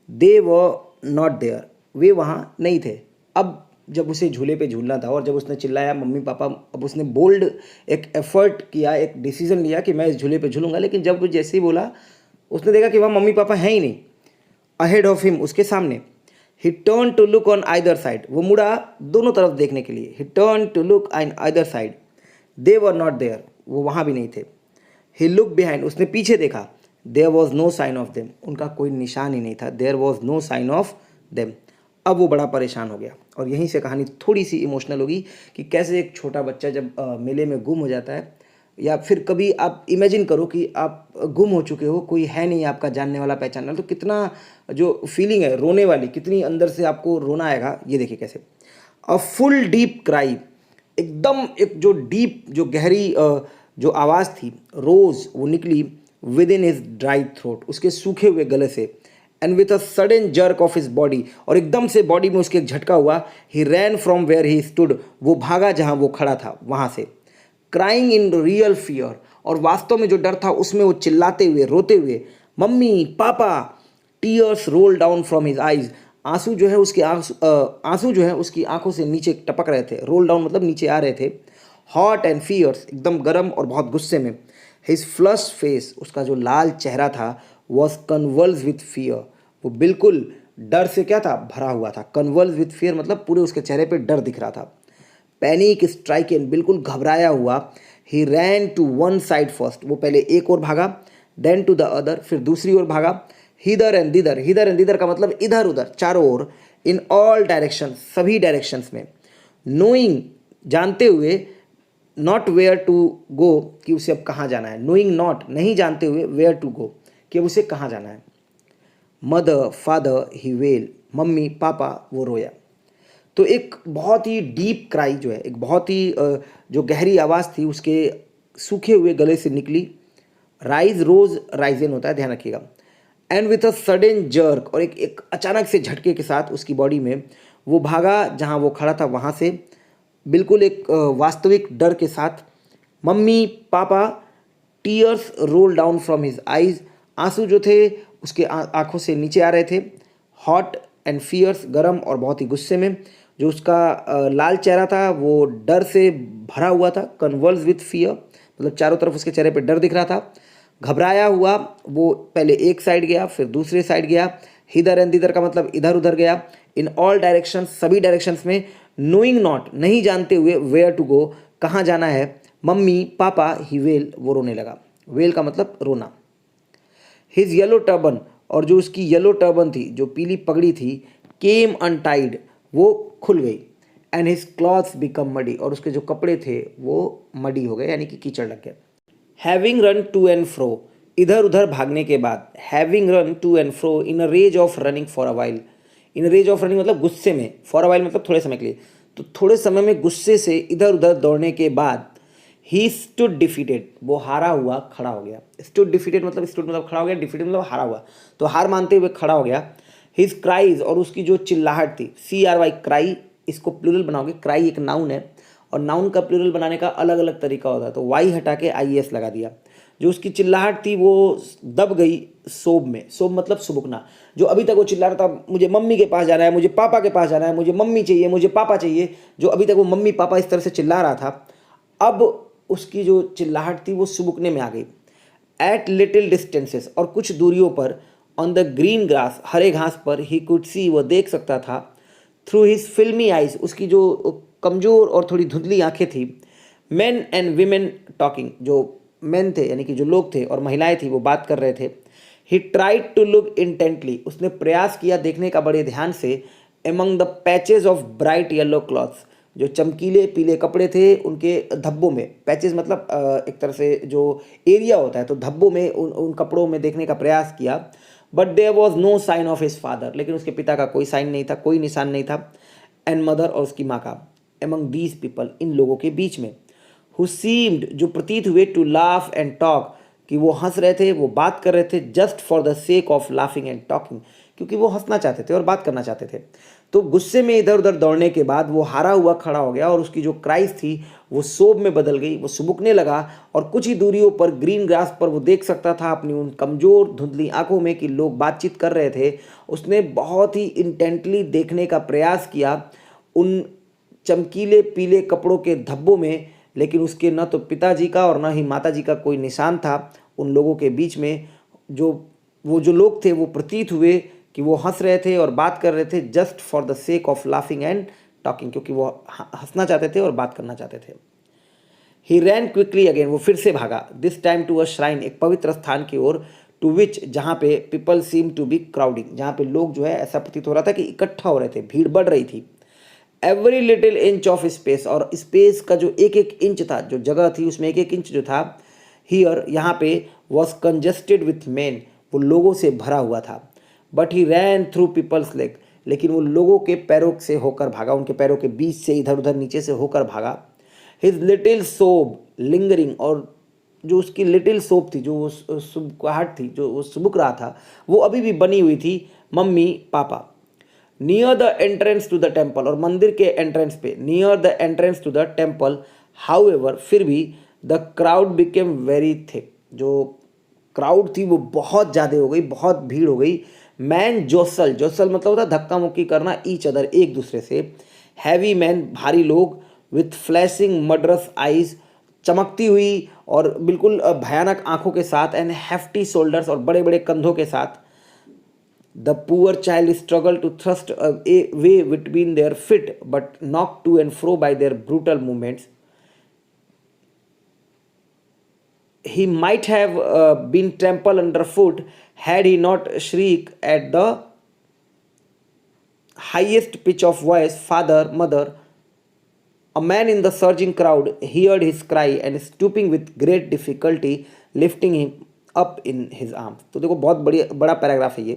दे वर नॉट देयर, वे वहाँ नहीं थे. अब जब उसे झूले पे झूलना था और जब उसने चिल्लाया मम्मी पापा, अब उसने बोल्ड एक एफर्ट किया, एक डिसीजन लिया कि मैं इस झूले पे झूलूंगा. लेकिन जब वो जैसे ही बोला, उसने देखा कि वहाँ मम्मी पापा हैं ही नहीं. अहेड ऑफ हिम, उसके सामने. He turn to look on either side, वो मुड़ा दोनों तरफ देखने के लिए. He turn to look on either side. They were not there, वो वहाँ भी नहीं थे. ही लुक बिहाइंड, उसने पीछे देखा. There was no sign of them, उनका कोई निशान ही नहीं था. There was no sign of them. अब वो बड़ा परेशान हो गया. और यहीं से कहानी थोड़ी सी इमोशनल होगी कि कैसे एक छोटा बच्चा जब मेले में गुम हो जाता है, या फिर कभी आप इमेजिन करो कि आप गुम हो चुके हो, कोई है नहीं आपका जानने वाला पहचानने वाला, तो कितना जो फीलिंग है रोने वाली, कितनी अंदर से आपको रोना आएगा. ये देखिए कैसे. अ फुल डीप क्राई, एकदम एक जो डीप, जो गहरी जो आवाज़ थी, रोज़ वो निकली with in his dry throat, उसके सूखे हुए गले से. And with a sudden jerk of his body, और एकदम से बॉडी में उसके एक झटका हुआ. He ran from where he stood, वो भागा जहाँ वो खड़ा था वहाँ से. क्राइंग इन रियल फियर, और वास्तव में जो डर था उसमें वो चिल्लाते हुए, रोते हुए, mummy papa. Tears roll down from his eyes, आंसू जो है उसकी आंखों से नीचे टपक रहे थे. रोल डाउन मतलब नीचे आ रहे थे. हॉट एंड फियर्स, एकदम गर्म और बहुत गुस्से में. हिज फ्लश फेस, उसका जो लाल चेहरा था, वॉज कन्वल्स विथ फियर, वो बिल्कुल डर से क्या था, भरा हुआ था. कन्वल्स विथ फियर मतलब पूरे उसके चेहरे पे डर दिख रहा था. पैनिक स्ट्राइकन, बिल्कुल घबराया हुआ, he ran to one side first, वो पहले एक ओर भागा, देन टू द अदर, फिर दूसरी ओर भागा, हिदर एंड दिदर, हिदर एंड दिदर का मतलब इधर उधर, चारों ओर, इन ऑल डायरेक्शन, सभी डायरेक्शंस में, नोइंग, जानते हुए, नॉट वेयर टू गो, कि उसे अब कहाँ जाना है, नोइंग नॉट, नहीं जानते हुए, वेयर टू गो, कि अब उसे कहाँ जाना है, मदर फादर ही वेल, मम्मी पापा वो रोया। तो एक बहुत ही डीप क्राई जो है, एक बहुत ही जो गहरी आवाज़ थी उसके सूखे हुए गले से निकली। राइज रोज राइजन होता है, ध्यान रखिएगा। And with a sudden jerk, और एक अचानक से झटके के साथ उसकी बॉडी में वो भागा जहाँ वो खड़ा था वहाँ से, बिल्कुल एक वास्तविक डर के साथ। Mummy papa, tears roll down from his eyes, आंसू जो थे उसके आंखों से नीचे आ रहे थे। हॉट एंड फियर्स, गर्म और बहुत ही गुस्से में। जो उसका लाल चेहरा था वो डर से भरा हुआ था, कन्वर्स विथ फियर, मतलब चारों तरफ उसके चेहरे पे डर दिख रहा था। घबराया हुआ, वो पहले एक साइड गया फिर दूसरे साइड गया। हिदर एंड दिदर का मतलब इधर उधर गया। इन ऑल डायरेक्शंस, सभी डायरेक्शंस में। नोइंग नॉट, नहीं जानते हुए, वेयर टू गो, कहाँ जाना है। मम्मी पापा ही वेल, वो रोने लगा। वेल का मतलब रोना। हिज येलो टर्बन, और जो उसकी येलो टर्बन थी, जो पीली पगड़ी थी, केम अनटाइड, वो खुल गई। And his clothes become muddy, और उसके जो कपड़े थे वो मडी हो गए, यानी कि कीचड़ लग गया। Having run to and fro, इधर उधर भागने के बाद। Having run to and fro in a rage of running for a while, in a rage of running मतलब गुस्से में, फॉर अ वाइल मतलब थोड़े समय के लिए। तो थोड़े समय में गुस्से से इधर उधर दौड़ने के बाद, ही स्टूड डिफीटेड, वो हारा हुआ खड़ा हो गया। स्टूड डिफीटेड मतलब, स्टूड मतलब खड़ा हो गया, डिफीटेड मतलब हारा हुआ, तो हार मानते हुए खड़ा हो गया। हिज क्राइज, और उसकी जो चिल्लाहट थी, CRY क्राई, इसको प्लूरल बनाओगे, क्राई एक नाउन है और नाउन का प्लूरल बनाने का अलग अलग तरीका होता है, तो वाई हटा के IES लगा दिया। जो उसकी चिल्लाहट थी वो दब गई सोब में। सोब मतलब सुबुकना। जो अभी तक वो चिल्ला रहा था, मुझे मम्मी के पास जाना है, मुझे पापा के पास जाना है, मुझे मम्मी चाहिए, मुझे पापा चाहिए, जो अभी तक वो मम्मी पापा इस तरह से चिल्ला रहा था, अब उसकी जो चिल्लाहट थी वो सुबुकने में आ गई। एट लिटिल डिस्टेंसेस, और कुछ दूरियों पर, ऑन द ग्रीन ग्रास, हरे घास पर, ही कुड सी, वो देख सकता था, थ्रू हिज फिल्मी आइज, उसकी जो कमज़ोर और थोड़ी धुंधली आंखें थी, मेन एंड वीमेन टॉकिंग, जो मेन थे यानी कि जो लोग थे और महिलाएं थी वो बात कर रहे थे। He tried to look intently, उसने प्रयास किया देखने का बड़े ध्यान से। Among the patches of bright yellow clothes, जो चमकीले पीले कपड़े थे उनके धब्बों में। पैचेज मतलब एक तरह से जो एरिया होता है, तो धब्बों में उन कपड़ों में देखने का प्रयास किया। But there was no sign of his father, लेकिन उसके पिता का कोई साइन नहीं था, कोई निशान नहीं था। एंड मदर, और उसकी माँ का। एमंग दीज पीपल, इन लोगों के बीच में। हु सीम्ड, जो प्रतीत हुए, टू लाफ एंड टॉक, कि वो हंस रहे थे, वो बात कर रहे थे, just for the sake of laughing and talking, क्योंकि वो हंसना चाहते थे और बात करना चाहते थे। तो गुस्से में इधर उधर दौड़ने के बाद वो हारा हुआ खड़ा हो गया और उसकी जो क्राइज थी वो सोब में बदल गई, वो सुबुकने लगा। और कुछ ही दूरियों पर ग्रीन ग्रास पर वो देख सकता था अपनी उन कमज़ोर धुंधली आंखों में कि लोग बातचीत कर रहे थे। उसने बहुत ही इंटेंटली देखने का प्रयास किया उन चमकीले पीले कपड़ों के धब्बों में, लेकिन उसके न तो पिताजी का और न ही माताजी का कोई निशान था उन लोगों के बीच में। जो लोग थे वो प्रतीत हुए कि वो हंस रहे थे और बात कर रहे थे, just for the sake of laughing and talking, क्योंकि वो हंसना चाहते थे और बात करना चाहते थे। ही रैन क्विकली अगेन, वो फिर से भागा, this time to a shrine, एक पवित्र स्थान की ओर, टू विच, जहाँ पे people seem to be crowding, जहाँ पे लोग जो है ऐसा प्रतीत हो रहा था कि इकट्ठा हो रहे थे, भीड़ बढ़ रही थी। Every little inch of space, और स्पेस का जो एक एक इंच था, जो जगह थी उसमें एक एक इंच जो था, हियर, यहाँ पे, वॉज कंजेस्टेड विथ मैन, वो लोगों से भरा हुआ था। But he ran through people's leg, लेकिन वो लोगों के पैरों से होकर भागा, उनके पैरों के बीच से इधर उधर नीचे से होकर भागा। हिज लिटिल सोब लिंगरिंग, और जो उसकी लिटिल सोब थी, जो सुबकाहट थी, जो वो सुबक रहा था, वो अभी भी बनी हुई थी। Mummy papa. Near the entrance to the temple, और मंदिर के एंट्रेंस पे, near the entrance to the temple, however, फिर भी, the crowd became very thick, जो क्राउड थी वो बहुत ज़्यादा हो गई, बहुत भीड़ हो गई। मैन जोसल, जोसल मतलब होता है धक्का मुक्की करना, ईच अदर, एक दूसरे से। हैवी मैन, भारी लोग, विथ फ्लैशिंग मर्डरस आइज, चमकती हुई और बिल्कुल भयानक आंखों के साथ, एंड हेफ्टी शोल्डर्स, और बड़े बड़े कंधों के साथ। The poor child struggle to thrust a way between their feet but knock to and fro by their brutal movements. He might have been trampled underfoot had he not shrieked at the highest pitch of voice, "Father, mother." A man in the surging crowd heard his cry and stooping with great difficulty lifting him up in his arms. तो देखो बहुत बड़ा paragraph है ये.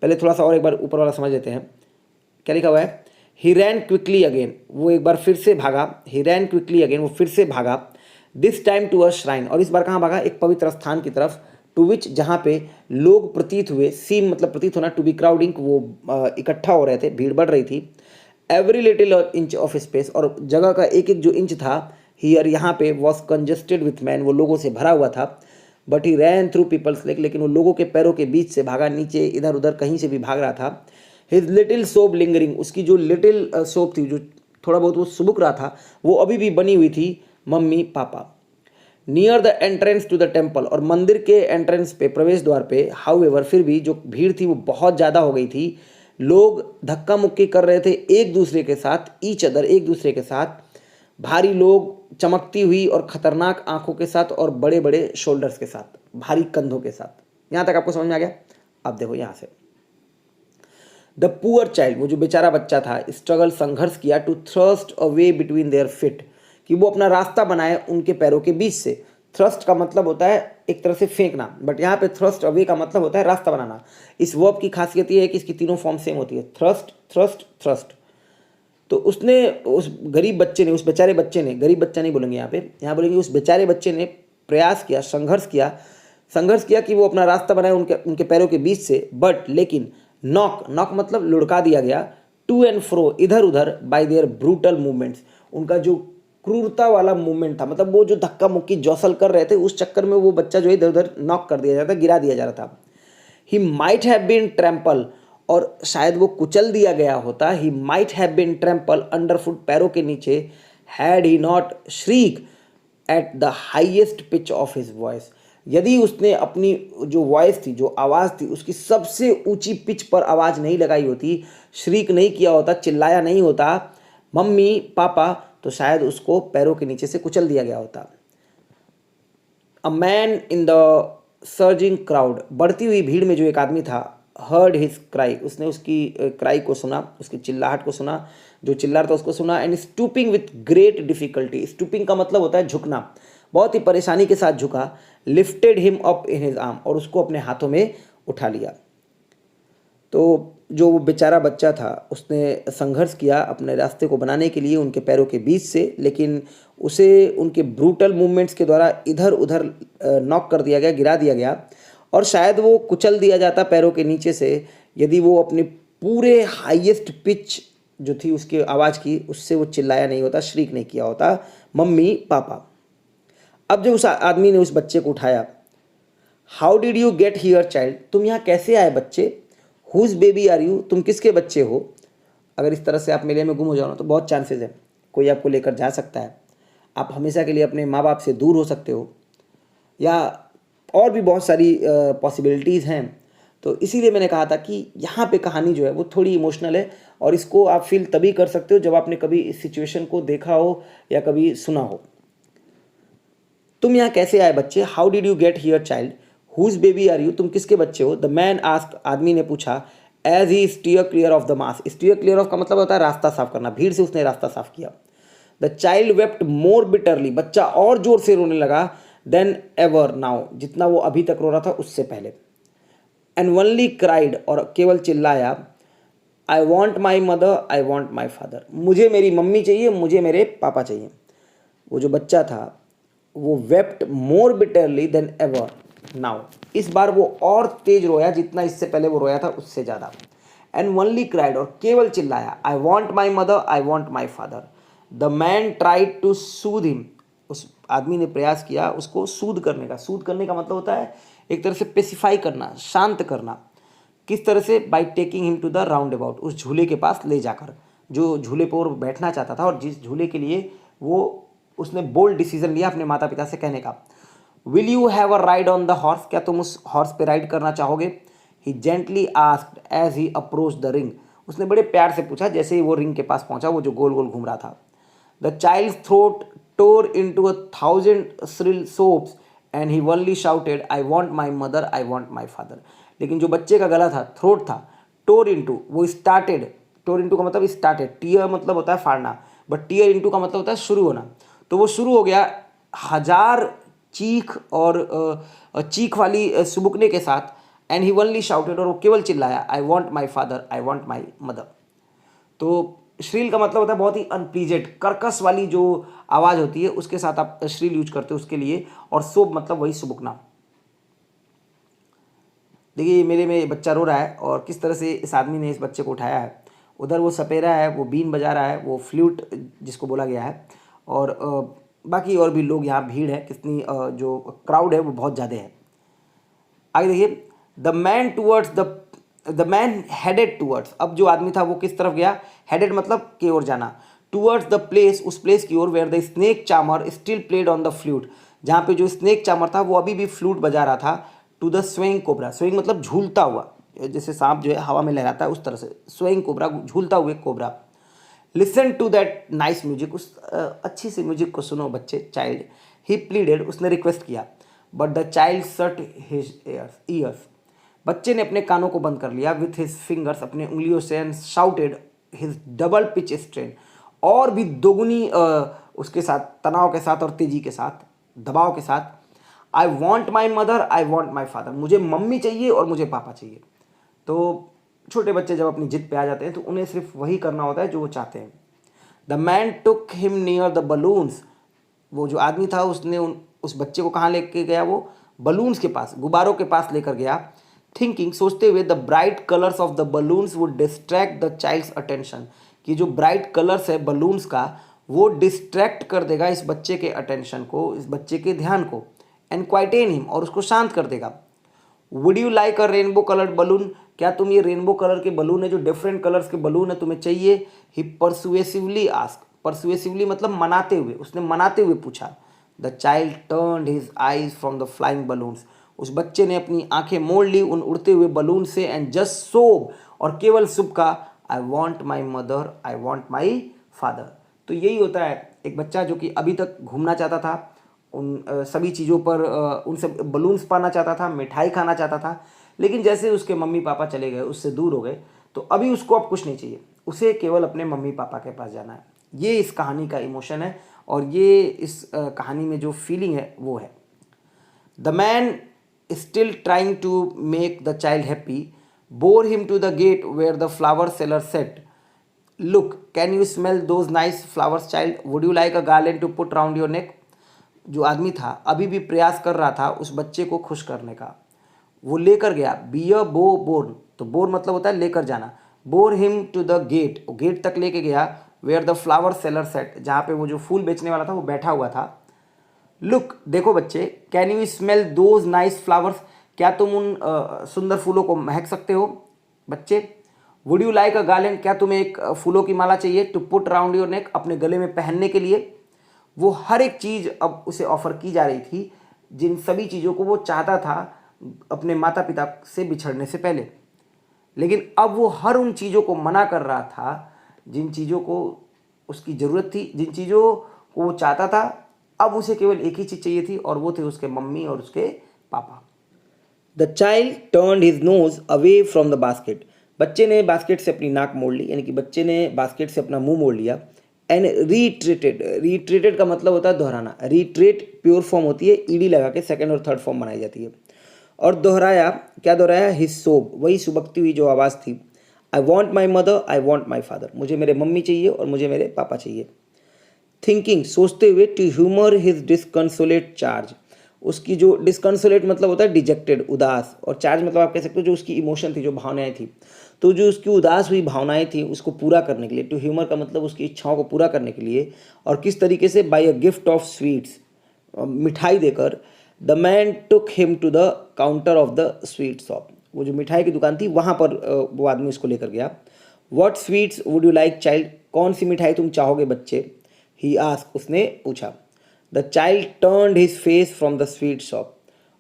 पहले थोड़ा सा और एक बार ऊपर वाला समझ लेते हैं. क्या लिखा हुआ है? He ran quickly again. वो एक बार फिर से भागा. He ran quickly again. वो फिर से भागा. This time to a shrine. और इस बार कहाँ भागा? एक पवित्र स्थान की तरफ. टू विच, जहाँ पे लोग प्रतीत हुए. सीम मतलब प्रतीत होना. टू बी क्राउडिंग, वो इकट्ठा हो रहे थे, भीड़ बढ़ रही थी. Every little inch of space, और जगह का एक एक जो इंच था हियर यहाँ पे वॉज कंजेस्टेड विथ मैन, वो लोगों से भरा हुआ था. But he ran through people's leg, लेकिन वो लोगों के पैरों के बीच से भागा. नीचे इधर उधर कहीं से भी भाग रहा था. हिज लिटिल सोप लिंगरिंग, उसकी जो लिटिल सोप थी, जो थोड़ा बहुत वो सुबुक रहा था, वो अभी भी बनी हुई थी. Mummy papa. Near the entrance to the temple, और मंदिर के एंट्रेंस पे, प्रवेश द्वार पे, हाउएवर, फिर भी जो भीड़ थी वो बहुत ज़्यादा हो गई थी. लोग धक्का मुक्की कर रहे थे एक दूसरे के साथ. ईच अदर, एक दूसरे के साथ. भारी लोग चमकती हुई और खतरनाक आंखों के साथ और बड़े बड़े शोल्डर्स के साथ, भारी कंधों के साथ. यहाँ तक आपको समझ में आ गया? अब देखो यहाँ से. द पुअर चाइल्ड, वो जो बेचारा बच्चा था, स्ट्रगल, संघर्ष किया, to thrust a way between their feet, कि वो अपना रास्ता बनाए उनके पैरों के बीच से. थ्रस्ट का मतलब होता है एक तरह से फेंकना, बट यहाँ पे थ्रस्ट अवे का मतलब होता है रास्ता बनाना. इस वर्ब की खासियत ये है कि इसकी तीनों फॉर्म सेम होती है. Thrust, thrust, thrust. तो उसने, उस गरीब बच्चे ने, उस बेचारे बच्चे ने, गरीब बच्चा नहीं बोलेंगे यहाँ पे, यहाँ बोलेंगे उस बेचारे बच्चे ने प्रयास किया, संघर्ष किया कि वो अपना रास्ता बनाए उनके पैरों के बीच से. बट लेकिन नॉक, नॉक मतलब लुढ़का दिया गया. टू एंड फ्रो, इधर उधर, बाय देयर ब्रूटल मूवमेंट्स, उनका जो क्रूरता वाला मूवमेंट था, मतलब वो जो धक्का मुक्की जौसल कर रहे थे, उस चक्कर में वो बच्चा जो इधर उधर नॉक कर दिया जाता, गिरा दिया जा रहा था. He might have been trample, और शायद वो कुचल दिया गया होता. He might have been trample under foot, पैरों के नीचे. Had he not shriek at the highest pitch of his voice, यदि उसने अपनी जो वॉइस थी, जो आवाज़ थी, उसकी सबसे ऊंची पिच पर आवाज़ नहीं लगाई होती, श्रीक नहीं किया होता, चिल्लाया नहीं होता, मम्मी पापा, तो शायद उसको पैरों के नीचे से कुचल दिया गया होता. A man in the surging crowd, बढ़ती हुई भीड़ में जो एक आदमी था, हर्ड हिज क्राई, उसने उसकी क्राई को सुना, उसकी चिल्लाहट को सुना, जो चिल्ला रहा था उसको सुना. And stooping with great difficulty, stooping का मतलब होता है झुकना, बहुत ही परेशानी के साथ झुका. Lifted him up in his arm, और उसको अपने हाथों में उठा लिया. तो जो वो बेचारा बच्चा था, उसने संघर्ष किया अपने रास्ते को बनाने के लिए उनके पैरों के बीच से, लेकिन उसे उनके ब्रूटल मूवमेंट्स के द्वारा इधर उधर नॉक कर दिया गया, गिरा दिया गया. और शायद वो कुचल दिया जाता पैरों के नीचे से, यदि वो अपने पूरे हाईएस्ट पिच जो थी उसकी आवाज़ की, उससे वो चिल्लाया नहीं होता, श्रीक नहीं किया होता, मम्मी पापा. अब जब उस आदमी ने उस बच्चे को उठाया, how did you get here child, तुम यहाँ कैसे आए बच्चे. हुज बेबी आर यू, तुम किसके बच्चे हो. अगर इस तरह से आप मेले में गुम हो जाओ ना, तो बहुत चांसेस है कोई आपको लेकर जा सकता है. आप हमेशा के लिए अपने माँ बाप से दूर हो सकते हो, या और भी बहुत सारी पॉसिबिलिटीज़ हैं. तो इसीलिए मैंने कहा था कि यहाँ पे कहानी जो है वो थोड़ी इमोशनल है, और इसको आप फील तभी कर सकते हो जब आपने कभी इस सिचुएशन को देखा हो या कभी सुना हो. तुम यहाँ कैसे आए बच्चे. How did you get here child. Whose baby are you, तुम किसके बच्चे हो. द मैन आस्क्ड, आदमी ने पूछा. As he steer clear of the mass, steer clear of का मतलब होता है रास्ता साफ करना, भीड़ से उसने रास्ता साफ किया. The child wept more bitterly, बच्चा और जोर से रोने लगा. देन एवर नाउ, जितना वो अभी तक रो रहा था उससे पहले. एंड ओनली क्राइड, और केवल चिल्लाया. I want my mother, I want my father, मुझे मेरी मम्मी चाहिए, मुझे मेरे पापा चाहिए. वो जो बच्चा था वो वेप्ट मोर बिटरली देन एवर नाउ, इस बार वो और तेज रोया जितना इससे पहले वो रोया था उससे ज़्यादा. एंड ओनली क्राइड, और केवल चिल्लाया. I want my mother, I want my father. The man tried to soothe him, उस आदमी ने प्रयास किया उसको सूद करने का. सूद करने का मतलब होता है एक तरह से पेसिफाई करना, शांत करना. किस तरह से. By taking him to the roundabout, उस झूले के पास ले जाकर, जो झूले पर वो बैठना चाहता था और जिस झूले के लिए वो उसने बोल्ड डिसीजन लिया अपने माता पिता से कहने का. Will you have a ride on the horse, क्या तुम उस हॉर्स पे राइड करना चाहोगे. He gently asked as he approach the ring, उसने बड़े प्यार से पूछा जैसे ही वो रिंग के पास पहुंचा, वो जो गोल गोल घूम रहा था। The child's throat tore into 1,000 shrill sobs and he only shouted, I want my mother, I want my father. लेकिन जो बच्चे का गला था, थ्रोट था, tore into, वो started, tore into का मतलब started, tear मतलब होता है फाड़ना, बट tear into का मतलब होता है शुरू होना। तो वो शुरू हो गया 1,000 चीख और चीख वाली सुबुकने के साथ, एंड ही ओनली शाउटेड, और वो केवल चिल्लाया, I want my father, I want my mother. तो श्रील का मतलब होता है बहुत ही अनप्लीजेंट, कर्कश वाली जो आवाज़ होती है उसके साथ आप श्रील यूज करते हो उसके लिए, और सोब मतलब वही सुबुकना। देखिए मेरे में बच्चा रो रहा है और किस तरह से इस आदमी ने इस बच्चे को उठाया है। उधर वो सपेरा है, वो बीन बजा रहा है, वो फ्लूट जिसको बोला गया है, और बाकी और भी लोग, यहाँ भीड़ है कितनी, जो क्राउड है वो बहुत ज़्यादा है। आगे देखिए, द मैन हेडेड टूवर्ड्स, अब जो आदमी था वो किस तरफ गया, हेडेड मतलब की ओर जाना, टूवर्ड्स द प्लेस, उस प्लेस की ओर, where the snake charmer still played on the flute, जहाँ पे जो स्नेक चामर था वो अभी भी फ्लूट बजा रहा था, to the swaying cobra, swaying मतलब झूलता हुआ, जैसे सांप जो है हवा में लहराता है उस तरह से, स्वेइंग कोबरा, झूलता हुए cobra. Listen to that nice music, उस अच्छी सी म्यूजिक को सुनो बच्चे, चाइल्ड, ही प्लीडेड, उसने रिक्वेस्ट किया, but the child shut his ears, बच्चे ने अपने कानों को बंद कर लिया, विथ हिज फिंगर्स, अपने उंगलियों से, and shouted his double pitch strain, और भी दोगुनी उसके साथ तनाव के साथ और तेजी के साथ, दबाव के साथ, आई want my mother, I want my father, मुझे मम्मी चाहिए और मुझे पापा चाहिए। तो छोटे बच्चे जब अपनी जिद पे आ जाते हैं तो उन्हें सिर्फ वही करना होता है जो वो चाहते हैं। The man took him near the balloons, वो जो आदमी था उसने उस बच्चे को कहाँ लेके गया, वो बलून्स के पास, गुब्बारों के पास लेकर गया, थिंकिंग, सोचते हुए, the bright colours of the balloons would distract the child's attention, कि जो ब्राइट कलर्स है बलून्स का वो डिस्ट्रैक्ट कर देगा इस बच्चे के अटेंशन को, इस बच्चे के ध्यान को, एंड क्वाइटेन हिम, और उसको शांत कर देगा। Would you like a rainbow coloured balloon, क्या तुम ये रेनबो कलर के बलून है, जो डिफरेंट कलर्स के बलून है, तुम्हें चाहिए? ही परसुएसिवली आस्क, परसुएसिवली मतलब मनाते हुए, उसने मनाते हुए पूछा। The child turned his eyes from the flying balloons, उस बच्चे ने अपनी आंखें मोड़ ली उन उड़ते हुए बलून से, एंड जस्ट सोब, और केवल सुब का, आई want my mother, I want my father. तो यही होता है, एक बच्चा जो कि अभी तक घूमना चाहता था, उन सभी चीज़ों पर उनसे बलून्स पाना चाहता था, मिठाई खाना चाहता था, लेकिन जैसे उसके मम्मी पापा चले गए, उससे दूर हो गए, तो अभी उसको अब कुछ नहीं चाहिए, उसे केवल अपने मम्मी पापा के पास जाना है। ये इस कहानी का इमोशन है, और ये इस कहानी में जो फीलिंग है वो है। The man still trying to make the child happy bore him to the gate where the flower seller said, look, can you smell those nice flowers, child? Would you like a garland to put round your neck? जो आदमी था अभी भी प्रयास कर रहा था उस बच्चे को खुश करने का, वो लेकर गया, बियर बो बोर्न, तो बोर मतलब होता है लेकर जाना, bore him to the gate, वो गेट तक लेके गया, where the flower seller sat, जहाँ पे वो जो फूल बेचने वाला था वो बैठा हुआ था। लुक, देखो बच्चे, can you smell those nice flowers, क्या तुम उन सुंदर फूलों को महक सकते हो? बच्चे, would you like a garland, क्या तुम्हें एक फूलों की माला चाहिए, to put round your neck, अपने गले में पहनने के लिए? वो हर एक चीज़ अब उसे ऑफर की जा रही थी, जिन सभी चीज़ों को वो चाहता था अपने माता पिता से बिछड़ने से पहले, लेकिन अब वो हर उन चीज़ों को मना कर रहा था जिन चीज़ों को उसकी ज़रूरत थी, जिन चीज़ों को वो चाहता था। अब उसे केवल एक ही चीज़ चाहिए थी, और वो थे उसके मम्मी और उसके पापा। The child turned his nose away from the basket, बच्चे ने बास्केट से अपनी नाक मोड़ ली, यानी कि बच्चे ने बास्केट से अपना मुंह मोड़ लिया। एंड रीट्रेटेड, रीट्रेटेड का मतलब होता है दोहराना, रीट्रेट प्योर फॉर्म होती है, ईडी लगा के सेकंड और थर्ड फॉर्म बनाई जाती है। और दोहराया, क्या दोहराया? हिज सोब, वही सुबकती हुई जो आवाज़ थी, I want my mother, I want my father, मुझे मेरे मम्मी चाहिए और मुझे मेरे पापा चाहिए। थिंकिंग, सोचते हुए, टू ह्यूमर हिज डिसकंसोलेट चार्ज, उसकी जो डिसकंसोलेट मतलब होता है डिजेक्टेड, उदास, और चार्ज मतलब आप कह सकते हो जो उसकी इमोशन थी, जो भावनाएं थी, तो जो उसकी उदास हुई भावनाएं थी उसको पूरा करने के लिए, टू ह्यूमर का मतलब उसकी इच्छाओं को पूरा करने के लिए, और किस तरीके से? By a gift of sweets, मिठाई देकर। The man took him to the counter of the sweet shop, वो जो मिठाई की दुकान थी वहाँ पर वो आदमी उसको लेकर गया। What sweets would you like, child, कौन सी मिठाई तुम चाहोगे बच्चे? ही आस्क, उसने पूछा। The child turned his face from the sweet shop,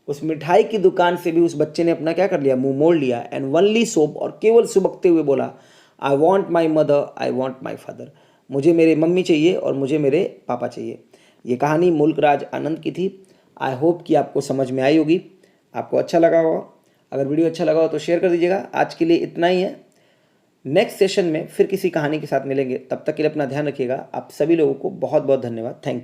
उस मिठाई की दुकान से भी उस बच्चे ने अपना क्या कर लिया, मुंह मोड़ लिया। एंड वनली सोप, और केवल सुबकते हुए बोला, आई want my mother, I want my father. मुझे मेरे मम्मी चाहिए और मुझे मेरे पापा चाहिए। ये कहानी मुल्क राज आनंद की थी। आई होप कि आपको समझ में आई होगी, आपको अच्छा लगा होगा। अगर वीडियो अच्छा लगा हो तो शेयर कर दीजिएगा। आज के लिए इतना ही है। नेक्स्ट सेशन में फिर किसी कहानी के साथ मिलेंगे। तब तक के लिए अपना ध्यान रखिएगा। आप सभी लोगों को बहुत बहुत धन्यवाद। Thank you.